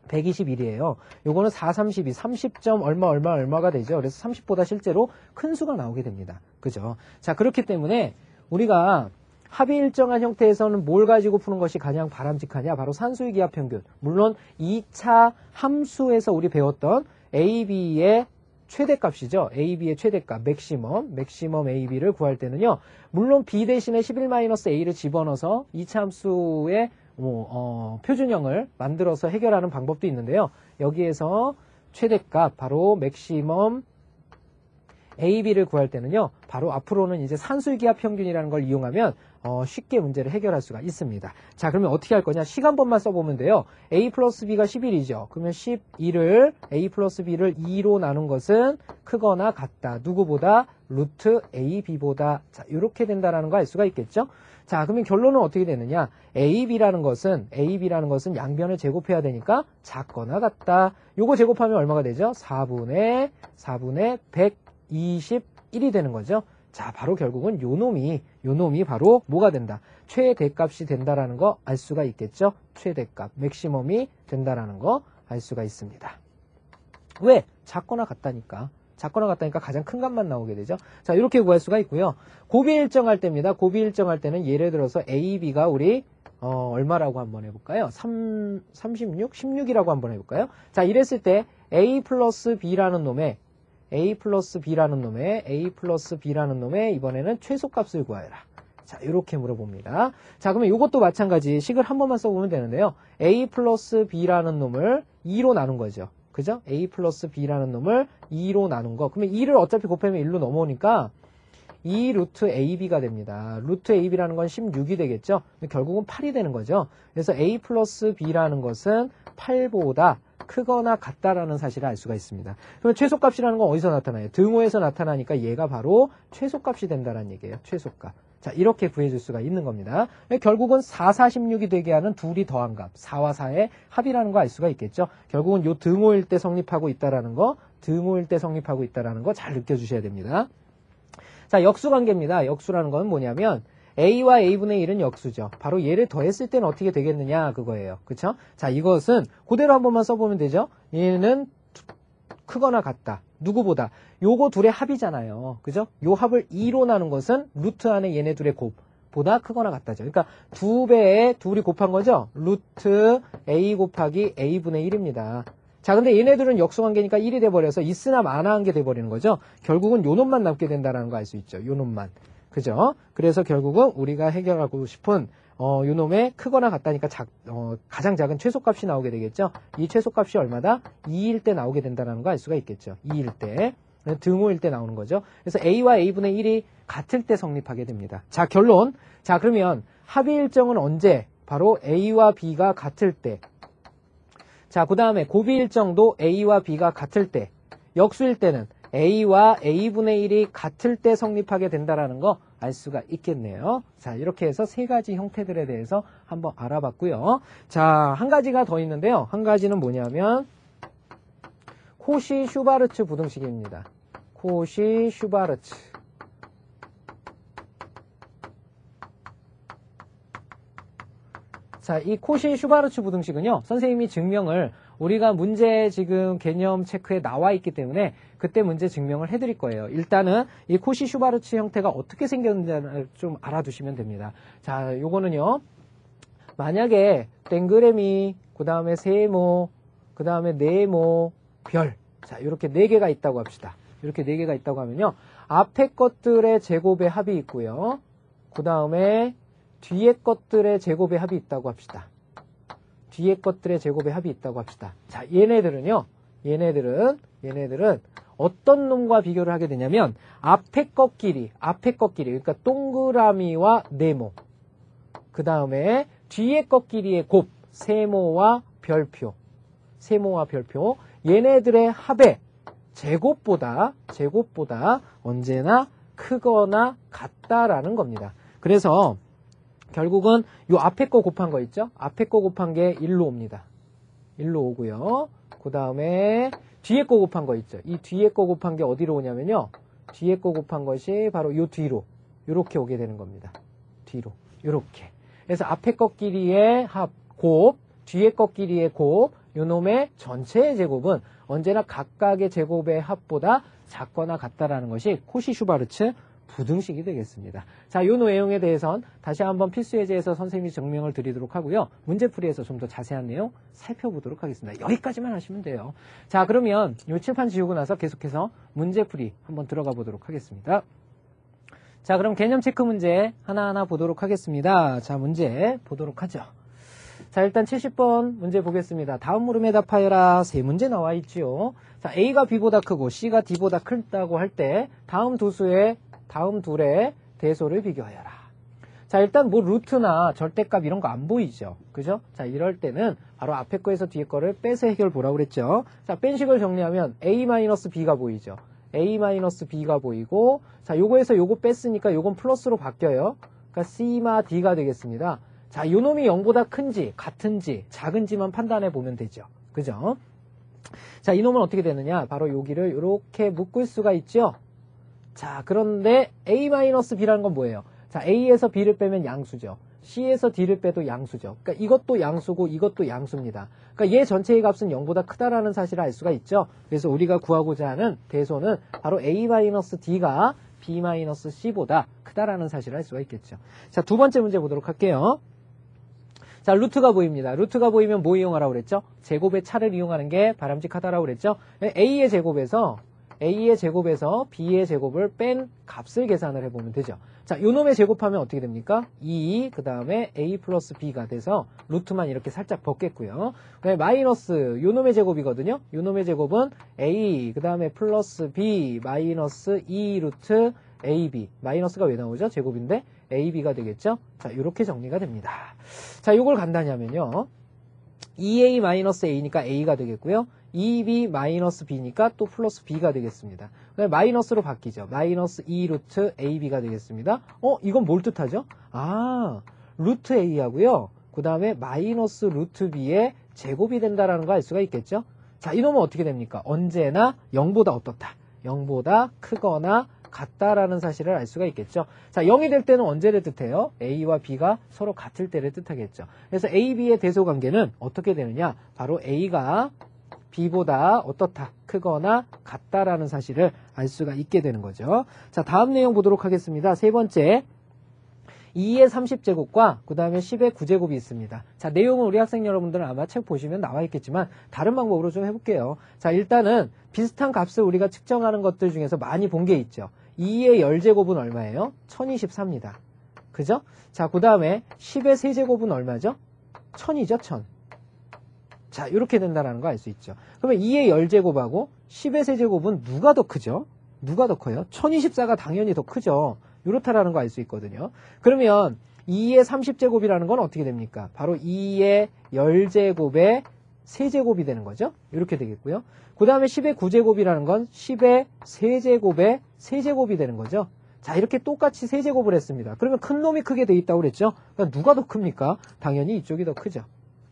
121이에요. 요거는 4, 32, 30점 얼마가 되죠. 그래서 30보다 실제로 큰 수가 나오게 됩니다. 그죠? 자, 그렇기 때문에 우리가 합이 일정한 형태에서는 뭘 가지고 푸는 것이 가장 바람직하냐? 바로 산수의 기하평균. 물론 2차 함수에서 우리 배웠던 AB의 최대값이죠. AB의 최대값, 맥시멈 AB를 구할 때는요. 물론 B 대신에 11-A를 집어넣어서 2차 함수의 표준형을 만들어서 해결하는 방법도 있는데요. 여기에서 최대값 바로 맥시멈 AB를 구할 때는요, 바로 앞으로는 이제 산술기하 평균이라는 걸 이용하면 쉽게 문제를 해결할 수가 있습니다. 자, 그러면 어떻게 할 거냐? 시간번만 써보면 돼요. A 플러스 B가 11이죠. 그러면 11을 A 플러스 B를 2로 나눈 것은 크거나 같다. 누구보다? 루트 AB보다. 자, 이렇게 된다라는 거 알 수가 있겠죠? 자, 그러면 결론은 어떻게 되느냐? AB라는 것은 양변을 제곱해야 되니까 작거나 같다. 요거 제곱하면 얼마가 되죠? 4분의 121이 되는 거죠. 자, 바로 결국은 요 놈이 바로 뭐가 된다? 최대값이 된다라는 거 알 수가 있겠죠? 최대값, 맥시멈이 된다라는 거 알 수가 있습니다. 왜? 작거나 같다니까. 작거나 같다니까 가장 큰 값만 나오게 되죠. 자, 이렇게 구할 수가 있고요. 고비 일정할 때입니다. 고비 일정할 때는 예를 들어서 AB가 우리 얼마라고 한번 해볼까요? 36? 16이라고 한번 해볼까요? 자, 이랬을 때 A 플러스 B라는 놈의 이번에는 최소값을 구하여라. 자, 이렇게 물어봅니다. 자, 그러면 이것도 마찬가지 식을 한 번만 써보면 되는데요. A 플러스 B라는 놈을 2로 나눈 거죠. 그죠? A 플러스 B라는 놈을 2로 나눈 거. 그러면 2를 어차피 곱하면 1로 넘어오니까 2 루트 AB가 됩니다. 루트 AB라는 건 16이 되겠죠? 근데 결국은 8이 되는 거죠. 그래서 A 플러스 B라는 것은 8보다 크거나 같다라는 사실을 알 수가 있습니다. 그러면 최소값이라는 건 어디서 나타나요? 등호에서 나타나니까 얘가 바로 최소값이 된다는 얘기예요. 최소값. 자, 이렇게 구해줄 수가 있는 겁니다. 결국은 4, 4, 16이 되게 하는 둘이 더한 값, 4와 4의 합이라는 거 알 수가 있겠죠. 결국은 요 등호일 때 성립하고 있다라는 거, 잘 느껴주셔야 됩니다. 자, 역수관계입니다. 역수라는 건 뭐냐면 A와 A분의 1은 역수죠. 바로 얘를 더했을 때는 어떻게 되겠느냐 그거예요. 그쵸? 자, 이것은 그대로 한 번만 써보면 되죠. 얘는 크거나 같다. 누구보다? 요거 둘의 합이잖아요. 그죠? 요 합을 2로 나눈 것은 루트 안에 얘네 둘의 곱보다 크거나 같다죠. 그러니까 2배에 둘이 곱한 거죠. 루트 A 곱하기 A분의 1입니다. 자, 근데 얘네들은 역수관계니까 1이 돼버려서 있으나 마나한 게 돼버리는 거죠. 결국은 요 놈만 남게 된다는 거 알 수 있죠. 요 놈만. 그죠? 그래서 결국은 우리가 해결하고 싶은 요 놈의 크거나 같다니까 가장 작은 최소값이 나오게 되겠죠. 이 최소값이 얼마다? 2일 때 나오게 된다는 거 알 수가 있겠죠. 2일 때. 등호일 때 나오는 거죠. 그래서 A와 A분의 1이 같을 때 성립하게 됩니다. 자, 결론. 자, 그러면 합의 일정은 언제? 바로 A와 B가 같을 때. 자, 그 다음에 고비 일정도 A와 B가 같을 때. 역수일 때는 A와 A분의 1이 같을 때 성립하게 된다는 거 알 수가 있겠네요. 자, 이렇게 해서 세 가지 형태들에 대해서 한번 알아봤고요. 자, 한 가지가 더 있는데요. 한 가지는 뭐냐면 코시-슈바르츠 부등식입니다. 코시-슈바르츠. 자, 이 코시-슈바르츠 부등식은요, 선생님이 증명을 우리가 문제 지금 개념 체크에 나와 있기 때문에 그때 문제 증명을 해드릴 거예요. 일단은 이 코시-슈바르츠 형태가 어떻게 생겼는지를 좀 알아두시면 됩니다. 자, 요거는요, 만약에 땡그레미, 그 다음에 세모, 그 다음에 네모, 별. 자, 이렇게 4개가 있다고 합시다. 이렇게 4개가 있다고 하면요, 앞에 것들의 제곱의 합이 있고요. 그 다음에 뒤에 것들의 제곱의 합이 있다고 합시다. 뒤에 것들의 제곱의 합이 있다고 합시다. 자, 얘네들은 어떤 놈과 비교를 하게 되냐면 앞에 것끼리, 그러니까 동그라미와 네모, 그 다음에 뒤에 것끼리의 곱, 세모와 별표, 얘네들의 합의 제곱보다 언제나 크거나 같다라는 겁니다. 그래서 결국은 요 앞에 거 곱한 거 있죠? 앞에 거 곱한 게 1로 옵니다. 1로 오고요. 그 다음에 뒤에 거 곱한 거 있죠? 이 뒤에 거 곱한 게 어디로 오냐면요, 뒤에 거 곱한 것이 바로 요 뒤로 요렇게 오게 되는 겁니다. 뒤로 요렇게. 그래서 앞에 것끼리의 합 곱, 뒤에 것끼리의 곱, 요 놈의 전체의 제곱은 언제나 각각의 제곱의 합보다 작거나 같다라는 것이 코시-슈바르츠 부등식이 되겠습니다. 자, 이 내용에 대해서는 다시 한번 필수 예제에서 선생님이 증명을 드리도록 하고요. 문제풀이에서 좀 더 자세한 내용 살펴보도록 하겠습니다. 여기까지만 하시면 돼요. 자, 그러면 이 칠판 지우고 나서 계속해서 문제풀이 한번 들어가 보도록 하겠습니다. 자, 그럼 개념 체크 문제 하나하나 보도록 하겠습니다. 자, 문제 보도록 하죠. 자, 일단 70번 문제 보겠습니다. 다음 물음에 답하여라. 세 문제 나와 있지요. 자, A가 B보다 크고 C가 D보다 크다고 할 때 다음 둘의 대소를 비교하여라. 자, 일단 뭐 루트나 절대값 이런 거 안 보이죠. 그죠? 자, 이럴 때는 바로 앞에 거에서 뒤에 거를 빼서 해결 보라고 그랬죠. 자, 뺀 식을 정리하면 A-B가 보이죠. A-B가 보이고, 자, 요거에서 요거 뺐으니까 요건 플러스로 바뀌어요. 그러니까 C마 D가 되겠습니다. 자, 요 놈이 0보다 큰지, 같은지, 작은지만 판단해 보면 되죠. 그죠? 자, 이 놈은 어떻게 되느냐? 바로 여기를 이렇게 묶을 수가 있죠. 자, 그런데 A-B라는 건 뭐예요? 자, A에서 B를 빼면 양수죠. C에서 D를 빼도 양수죠. 그러니까 이것도 양수고 이것도 양수입니다. 그러니까 얘 전체의 값은 0보다 크다라는 사실을 알 수가 있죠. 그래서 우리가 구하고자 하는 대소는 바로 A-D가 B-C보다 크다라는 사실을 알 수가 있겠죠. 자, 두 번째 문제 보도록 할게요. 자, 루트가 보입니다. 루트가 보이면 뭐 이용하라고 그랬죠? 제곱의 차를 이용하는 게 바람직하다라고 그랬죠? A의 제곱에서 B의 제곱을 뺀 값을 계산을 해보면 되죠. 자, 요 놈의 제곱하면 어떻게 됩니까? 2, 그 다음에 A 플러스 B가 돼서 루트만 이렇게 살짝 벗겠고요. 그 다음에 마이너스 요 놈의 제곱이거든요. 요 놈의 제곱은 A, 그 다음에 플러스 B, 마이너스 2 루트 AB. 마이너스가 왜 나오죠? 제곱인데 AB가 되겠죠? 자, 요렇게 정리가 됩니다. 자, 요걸 간단히 하면요. 2A-A니까 A가 되겠고요. 2B-B니까 또 플러스 B가 되겠습니다. 그다음에 마이너스로 바뀌죠. 마이너스 2 루트 AB가 되겠습니다. 이건 뭘 뜻하죠? 아, 루트 A하고요. 그 다음에 마이너스 루트 B의 제곱이 된다라는 거 알 수가 있겠죠? 자, 이놈은 어떻게 됩니까? 언제나 0보다 어떻다? 0보다 크거나 같다라는 사실을 알 수가 있겠죠. 자, 0이 될 때는 언제를 뜻해요? A와 B가 서로 같을 때를 뜻하겠죠. 그래서 A, B의 대소 관계는 어떻게 되느냐? 바로 A가 B보다 어떻다? 크거나 같다라는 사실을 알 수가 있게 되는 거죠. 자, 다음 내용 보도록 하겠습니다. 세 번째. 2의 30제곱과 그 다음에 10의 9제곱이 있습니다. 자, 내용은 우리 학생 여러분들은 아마 책 보시면 나와 있겠지만 다른 방법으로 좀 해볼게요. 자, 일단은 비슷한 값을 우리가 측정하는 것들 중에서 많이 본 게 있죠. 2의 열제곱은 얼마예요? 1024입니다. 그죠? 자, 그 다음에 10의 세제곱은 얼마죠? 1000이죠, 1000. 자, 이렇게 된다는 거 알 수 있죠. 그러면 2의 열제곱하고 10의 세제곱은 누가 더 크죠? 누가 더 커요? 1024가 당연히 더 크죠. 이렇다라는 거 알 수 있거든요. 그러면 2의 30제곱이라는 건 어떻게 됩니까? 바로 2의 열제곱의 세제곱이 되는 거죠. 이렇게 되겠고요. 그 다음에 10의 9제곱이라는 건 10의 세제곱의 세제곱이 되는 거죠. 자, 이렇게 똑같이 세제곱을 했습니다. 그러면 큰 놈이 크게 돼 있다고 그랬죠? 그러니까 누가 더 큽니까? 당연히 이쪽이 더 크죠.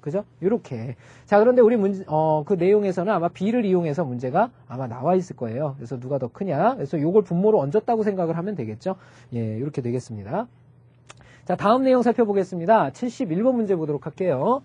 그죠? 이렇게. 자, 그런데 우리 그 내용에서는 아마 B를 이용해서 문제가 아마 나와 있을 거예요. 그래서 누가 더 크냐? 그래서 요걸 분모로 얹었다고 생각을 하면 되겠죠? 예, 이렇게 되겠습니다. 자, 다음 내용 살펴보겠습니다. 71번 문제 보도록 할게요.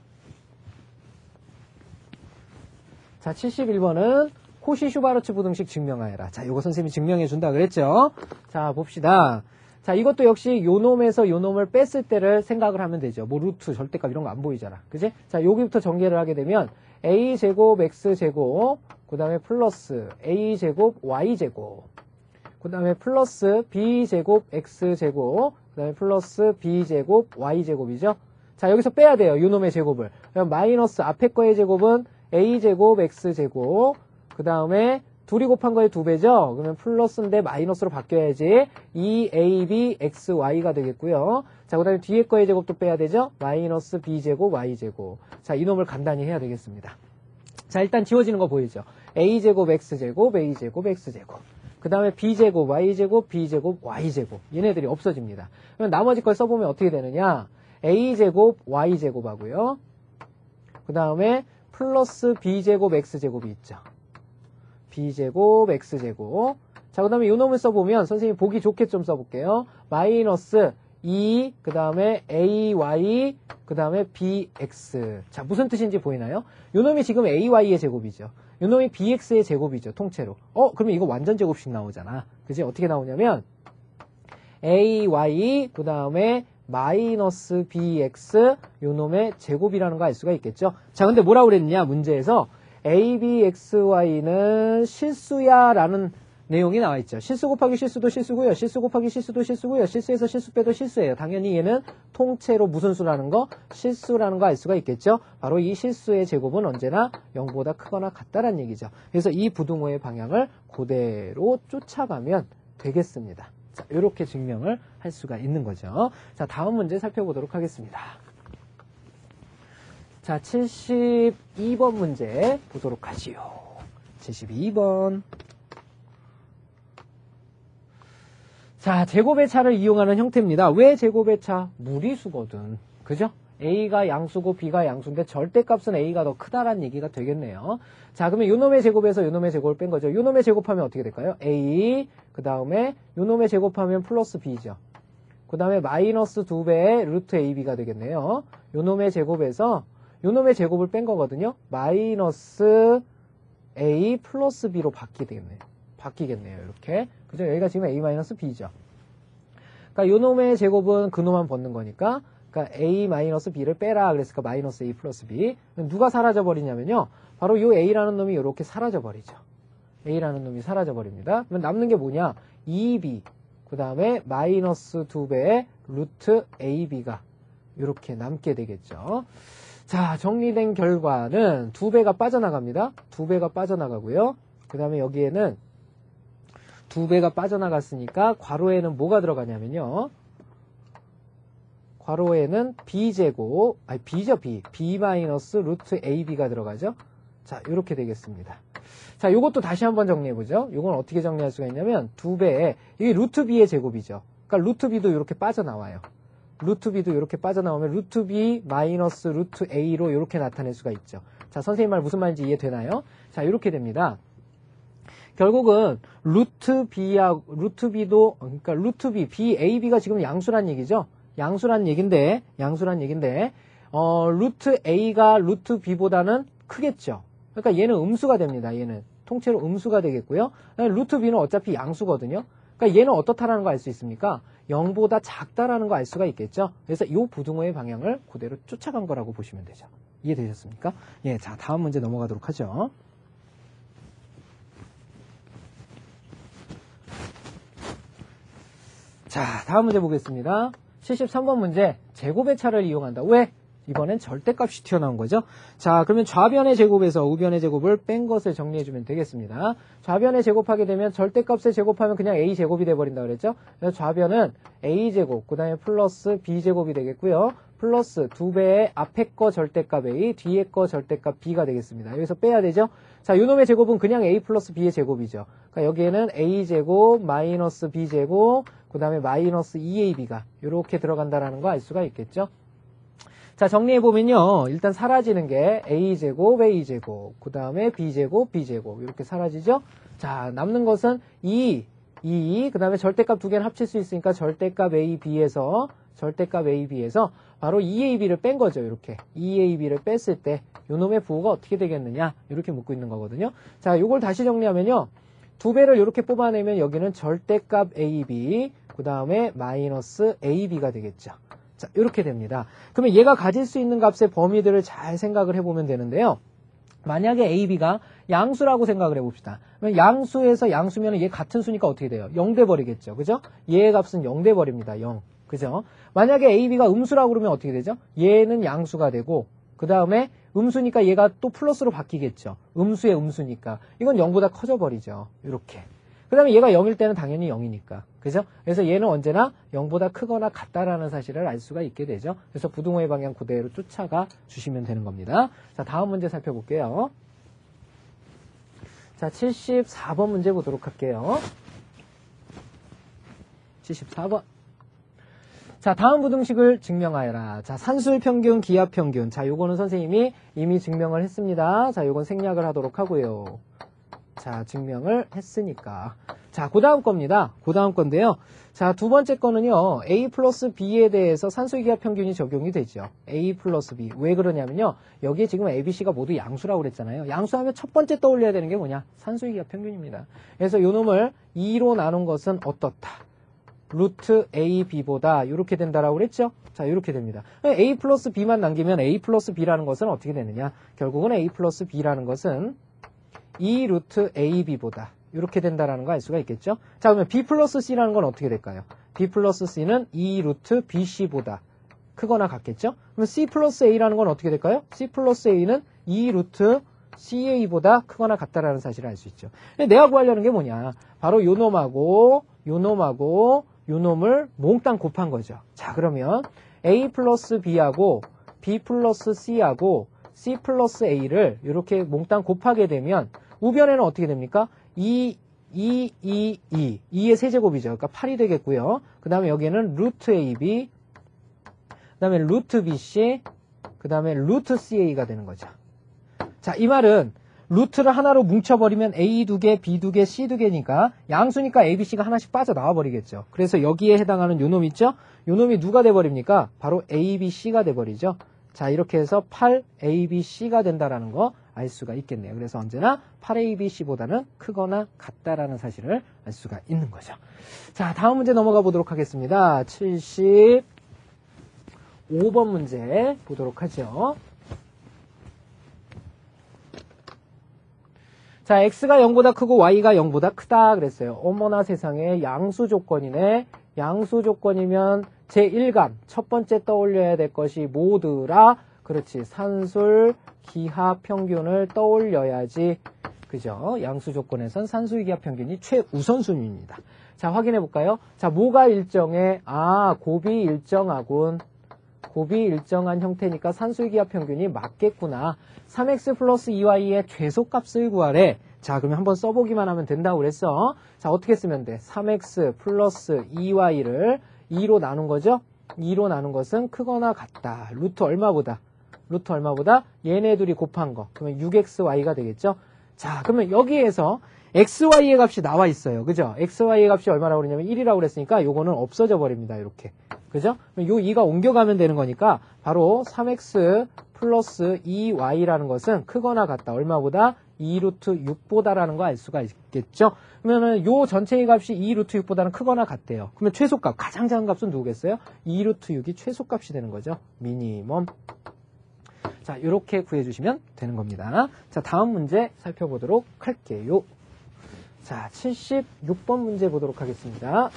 자, 71번은 코시-슈바르츠 부등식 증명하여라. 자, 요거 선생님이 증명해 준다 그랬죠? 자, 봅시다. 자, 이것도 역시 요 놈에서 요 놈을 뺐을 때를 생각을 하면 되죠. 뭐 루트, 절대값 이런 거 안 보이잖아. 그지? 자, 여기부터 전개를 하게 되면 a제곱 x제곱 그 다음에 플러스 a제곱 y제곱 그 다음에 플러스 b제곱 x제곱 그 다음에 플러스 b제곱 y제곱이죠. 자, 여기서 빼야 돼요. 요 놈의 제곱을. 그럼 마이너스 앞에 거의 제곱은 a제곱 x제곱 그 다음에 둘이 곱한 거의 2배죠? 그러면 플러스인데 마이너스로 바뀌어야지 2ab xy가 되겠고요. 자, 그 다음에 뒤에 거의 제곱도 빼야 되죠? 마이너스 b제곱 y제곱. 자, 이놈을 간단히 해야 되겠습니다. 자, 일단 지워지는 거 보이죠? a제곱 x제곱 a제곱 x제곱 그 다음에 b제곱 y제곱 b제곱 y제곱 얘네들이 없어집니다. 그럼 나머지 걸 써보면 어떻게 되느냐? a제곱 y제곱 하고요. 그 다음에 플러스 b제곱 x제곱이 있죠. b제곱 x제곱. 자, 그 다음에 요 놈을 써보면 선생님 보기 좋게 좀 써볼게요. 마이너스 2 그 다음에 ay 그 다음에 bx. 자, 무슨 뜻인지 보이나요? 요 놈이 지금 ay의 제곱이죠. 요 놈이 bx의 제곱이죠. 통째로. 그러면 이거 완전 제곱식 나오잖아. 그지? 어떻게 나오냐면 ay 그 다음에 마이너스 bx 요 놈의 제곱이라는 거 알 수가 있겠죠. 자, 근데 뭐라고 그랬냐 문제에서 a, b, x, y는 실수야 라는 내용이 나와 있죠. 실수 곱하기 실수도 실수고요. 실수 곱하기 실수도 실수고요. 실수에서 실수 빼도 실수예요. 당연히 얘는 통째로 무슨 수라는 거? 실수라는 거 알 수가 있겠죠. 바로 이 실수의 제곱은 언제나 0보다 크거나 같다라는 얘기죠. 그래서 이 부등호의 방향을 그대로 쫓아가면 되겠습니다. 자, 이렇게 증명을 할 수가 있는 거죠. 자, 다음 문제 살펴보도록 하겠습니다. 자, 72번 문제 보도록 하지요. 72번. 자, 제곱의 차를 이용하는 형태입니다. 왜 제곱의 차? 무리수거든. 그죠? A가 양수고 B가 양수인데 절대값은 A가 더 크다라는 얘기가 되겠네요. 자, 그러면 요놈의 제곱에서 요놈의 제곱을 뺀 거죠. 요놈의 제곱하면 어떻게 될까요? A, 그 다음에 요놈의 제곱하면 플러스 B죠. 그 다음에 마이너스 2배의 루트 AB가 되겠네요. 요놈의 제곱에서 요놈의 제곱을 뺀 거거든요. 마이너스 A 플러스 B로 바뀌겠네요. 이렇게. 그죠? 여기가 지금 A 마이너스 B죠. 그러니까 요놈의 제곱은 그놈만 벗는 거니까, 그러니까 A 마이너스 B를 빼라. 그랬으니까 마이너스 A 플러스 B. 누가 사라져 버리냐면요. 바로 요 A라는 놈이 이렇게 사라져 버리죠. A라는 놈이 사라져 버립니다. 그러면 남는 게 뭐냐? 2B. 그 다음에 마이너스 2배의 루트 AB가 이렇게 남게 되겠죠. 자, 정리된 결과는 2배가 빠져나갑니다. 2배가 빠져나가고요. 그 다음에 여기에는 2배가 빠져나갔으니까 괄호에는 뭐가 들어가냐면요. 괄호에는 B제곱, 아니 B죠, B. B 마이너스 루트 AB가 들어가죠. 자, 이렇게 되겠습니다. 자, 요것도 다시 한번 정리해보죠. 요건 어떻게 정리할 수가 있냐면 2배에, 이게 루트 B의 제곱이죠. 그러니까 루트 B도 이렇게 빠져나와요. 루트 B도 이렇게 빠져나오면 루트 B 마이너스 루트 A로 이렇게 나타낼 수가 있죠. 자, 선생님 말 무슨 말인지 이해되나요? 자, 이렇게 됩니다. 결국은 루트 B도, 그러니까 루트 B, BAB가 지금 양수란 얘기죠. 양수란 얘긴데, 루트 A가 루트 B보다는 크겠죠. 그러니까 얘는 음수가 됩니다. 얘는 통째로 음수가 되겠고요. 루트 B는 어차피 양수거든요. 그러니까 얘는 어떻다라는 거 알 수 있습니까? 0보다 작다라는 거 알 수가 있겠죠. 그래서 이 부등호의 방향을 그대로 쫓아간 거라고 보시면 되죠. 이해되셨습니까? 예, 자, 다음 문제 넘어가도록 하죠. 자, 다음 문제 보겠습니다. 73번 문제. 제곱의 차를 이용한다. 왜? 이번엔 절대값이 튀어나온 거죠. 자, 그러면 좌변의 제곱에서 우변의 제곱을 뺀 것을 정리해주면 되겠습니다. 좌변의 제곱하게 되면 절대값의 제곱하면 그냥 A제곱이 돼버린다 그랬죠. 그래서 좌변은 A제곱, 그 다음에 플러스 B제곱이 되겠고요. 플러스 2배의 앞에 거 절대값 A, 뒤에 거 절대값 B가 되겠습니다. 여기서 빼야 되죠. 자, 요놈의 제곱은 그냥 A 플러스 B의 제곱이죠. 그러니까 여기에는 A제곱, 마이너스 B제곱, 그 다음에 마이너스 2AB가 이렇게 들어간다라는 거 알 수가 있겠죠. 자, 정리해보면요. 일단 사라지는 게 A제곱, A제곱, 그 다음에 B제곱, B제곱 이렇게 사라지죠. 자, 남는 것은 2, 그 다음에 절대값 두 개는 합칠 수 있으니까 절대값 AB에서 바로 2AB를 뺀 거죠. 이렇게 2AB를 뺐을 때 요놈의 부호가 어떻게 되겠느냐 이렇게 묻고 있는 거거든요. 자, 요걸 다시 정리하면요. 2배를 이렇게 뽑아내면 여기는 절대값 AB, 그 다음에 마이너스 AB가 되겠죠. 자, 이렇게 됩니다. 그러면 얘가 가질 수 있는 값의 범위들을 잘 생각을 해보면 되는데요. 만약에 AB가 양수라고 생각을 해봅시다. 그러면 양수에서 양수면 얘 같은 수니까 어떻게 돼요? 0 돼버리겠죠. 그죠? 얘의 값은 0 돼버립니다. 0. 그죠? 만약에 AB가 음수라고 그러면 어떻게 되죠? 얘는 양수가 되고, 그 다음에 음수니까 얘가 또 플러스로 바뀌겠죠. 음수의 음수니까. 이건 0보다 커져버리죠. 이렇게. 그 다음에 얘가 0일 때는 당연히 0이니까. 그죠? 그래서 얘는 언제나 0보다 크거나 같다라는 사실을 알 수가 있게 되죠. 그래서 부등호의 방향 그대로 쫓아가 주시면 되는 겁니다. 자, 다음 문제 살펴볼게요. 자, 74번 문제 보도록 할게요. 74번. 자, 다음 부등식을 증명하여라. 자, 산술평균, 기하평균. 자, 요거는 선생님이 이미 증명을 했습니다. 자, 요건 생략을 하도록 하고요. 자, 증명을 했으니까. 자, 그 다음 겁니다. 그 다음 건데요. 자, 두 번째 거는요. A 플러스 B에 대해서 산술기하평균이 적용이 되죠. A 플러스 B. 왜 그러냐면요. 여기에 지금 A, B, C가 모두 양수라고 그랬잖아요. 양수하면 첫 번째 떠올려야 되는 게 뭐냐? 산술기하평균입니다. 그래서 요 놈을 2로 나눈 것은 어떻다? 루트 A, B보다 이렇게 된다라고 그랬죠? 자, 이렇게 됩니다. A 플러스 B만 남기면 A 플러스 B라는 것은 어떻게 되느냐? 결국은 A 플러스 B라는 것은 2 루트 AB보다 이렇게 된다라는 거 알 수가 있겠죠? 자, 그러면 B 플러스 C라는 건 어떻게 될까요? B 플러스 C는 2 루트 BC보다 크거나 같겠죠? 그럼 C 플러스 A라는 건 어떻게 될까요? C 플러스 A는 2 루트 CA보다 크거나 같다라는 사실을 알 수 있죠. 내가 구하려는 게 뭐냐? 바로 요 놈하고 요 놈을 몽땅 곱한 거죠. 자, 그러면 A 플러스 B하고 B 플러스 C하고 C 플러스 A를 이렇게 몽땅 곱하게 되면 우변에는 어떻게 됩니까? 2의 세제곱이죠. 그러니까 8이 되겠고요. 그 다음에 여기에는 루트 AB, 그 다음에 루트 BC, 그 다음에 루트 CA가 되는 거죠. 자, 이 말은 루트를 하나로 뭉쳐버리면 A 2개, B 2개, C 2개니까 양수니까 A, B, C가 하나씩 빠져나와 버리겠죠. 그래서 여기에 해당하는 요 놈 있죠? 요 놈이 누가 돼버립니까? 바로 A, B, C가 돼버리죠. 자, 이렇게 해서 8A, B, C가 된다라는 거 알 수가 있겠네요. 그래서 언제나 8A, B, C보다는 크거나 같다라는 사실을 알 수가 있는 거죠. 자, 다음 문제 넘어가 보도록 하겠습니다. 75번 문제 보도록 하죠. 자, X가 0보다 크고 Y가 0보다 크다 그랬어요. 어머나 세상에 양수 조건이네. 양수 조건이면 제1감 첫 번째 떠올려야 될 것이 뭐더라? 그렇지. 산술, 기하, 평균을 떠올려야지. 그죠? 양수 조건에선 산수의 기하 평균이 최우선순위입니다. 자, 확인해 볼까요? 자, 뭐가 일정해? 아, 곱이 일정하군. 곱이 일정한 형태니까 산수의 기하 평균이 맞겠구나. 3x 플러스 2y의 최소값을 구하래. 자, 그러면 한번 써보기만 하면 된다고 그랬어. 자, 어떻게 쓰면 돼? 3x 플러스 2y를 2로 나눈 거죠? 2로 나눈 것은 크거나 같다. 루트 얼마보다? 루트 얼마보다? 얘네 둘이 곱한 거. 그러면 6xy가 되겠죠? 자, 그러면 여기에서 xy의 값이 나와 있어요. 그죠? xy의 값이 얼마라고 그러냐면 1이라고 그랬으니까 요거는 없어져 버립니다. 이렇게. 그죠? 요 2가 옮겨가면 되는 거니까 바로 3x 플러스 2y라는 것은 크거나 같다. 얼마보다? 2루트 6보다라는 거 알 수가 있겠죠? 그러면은 요 전체의 값이 2루트 6보다는 크거나 같대요. 그러면 최소값, 가장 작은 값은 누구겠어요? 2루트 6이 최소값이 되는 거죠. 미니멈. 자, 이렇게 구해주시면 되는 겁니다. 자, 다음 문제 살펴보도록 할게요. 자, 76번 문제 보도록 하겠습니다.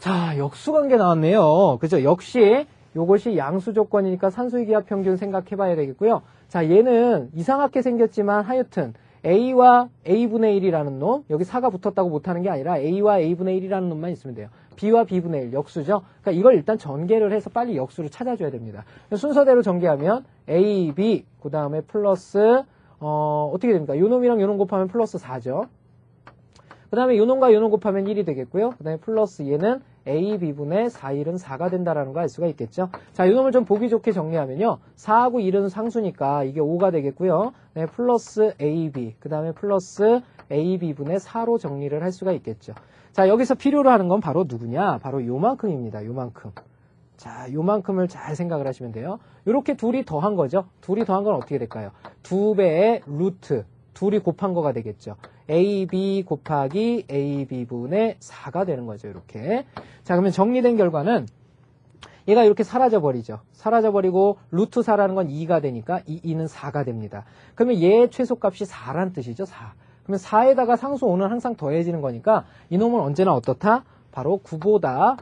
자, 역수관계 나왔네요. 그죠? 역시 요것이 양수 조건이니까 산수의 기하 평균 생각해 봐야 되겠고요. 자, 얘는 이상하게 생겼지만 하여튼 A와 A분의 1이라는 놈, 여기 4가 붙었다고 못하는 게 아니라 A와 A분의 1이라는 놈만 있으면 돼요. B와 B분의 1, 역수죠. 그러니까 이걸 일단 전개를 해서 빨리 역수를 찾아줘야 됩니다. 순서대로 전개하면 A, B, 그 다음에 플러스, 어떻게 됩니까? 요 놈이랑 요 놈 곱하면 플러스 4죠. 그 다음에 요 놈과 요 놈 곱하면 1이 되겠고요. 그 다음에 플러스 얘는 A, B분의 4, 1은 4가 된다라는 거 알 수가 있겠죠. 자, 요 놈을 좀 보기 좋게 정리하면요. 4하고 1은 상수니까 이게 5가 되겠고요. 네, 플러스 AB, 그 다음에 플러스 AB분의 4로 정리를 할 수가 있겠죠. 자, 여기서 필요로 하는 건 바로 누구냐? 바로 요만큼입니다. 요만큼. 자, 요만큼을 잘 생각을 하시면 돼요. 요렇게 둘이 더한 거죠. 둘이 더한 건 어떻게 될까요? 2배의 루트. 둘이 곱한 거가 되겠죠. AB 곱하기 AB분의 4가 되는 거죠. 이렇게. 자, 그러면 정리된 결과는 얘가 이렇게 사라져버리죠. 사라져버리고 루트 4라는 건 2가 되니까 2는 4가 됩니다. 그러면 얘의 최소값이 4란 뜻이죠. 4. 그러면 4에다가 상수 5는 항상 더해지는 거니까 이놈은 언제나 어떻다? 바로 9보다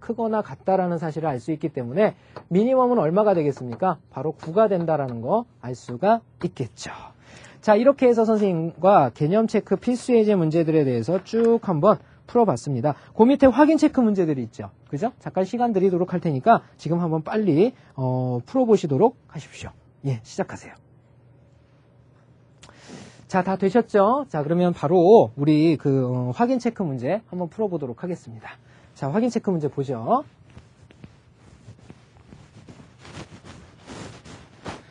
크거나 같다라는 사실을 알 수 있기 때문에 미니멈은 얼마가 되겠습니까? 바로 9가 된다라는 거 알 수가 있겠죠. 자, 이렇게 해서 선생님과 개념 체크 필수 예제 문제들에 대해서 쭉 한번 풀어봤습니다. 그 밑에 확인 체크 문제들이 있죠. 그죠? 잠깐 시간 드리도록 할 테니까 지금 한번 빨리 풀어보시도록 하십시오. 예, 시작하세요. 자, 다 되셨죠? 자, 그러면 바로 우리 확인 체크 문제 한번 풀어보도록 하겠습니다. 자, 확인 체크 문제 보죠.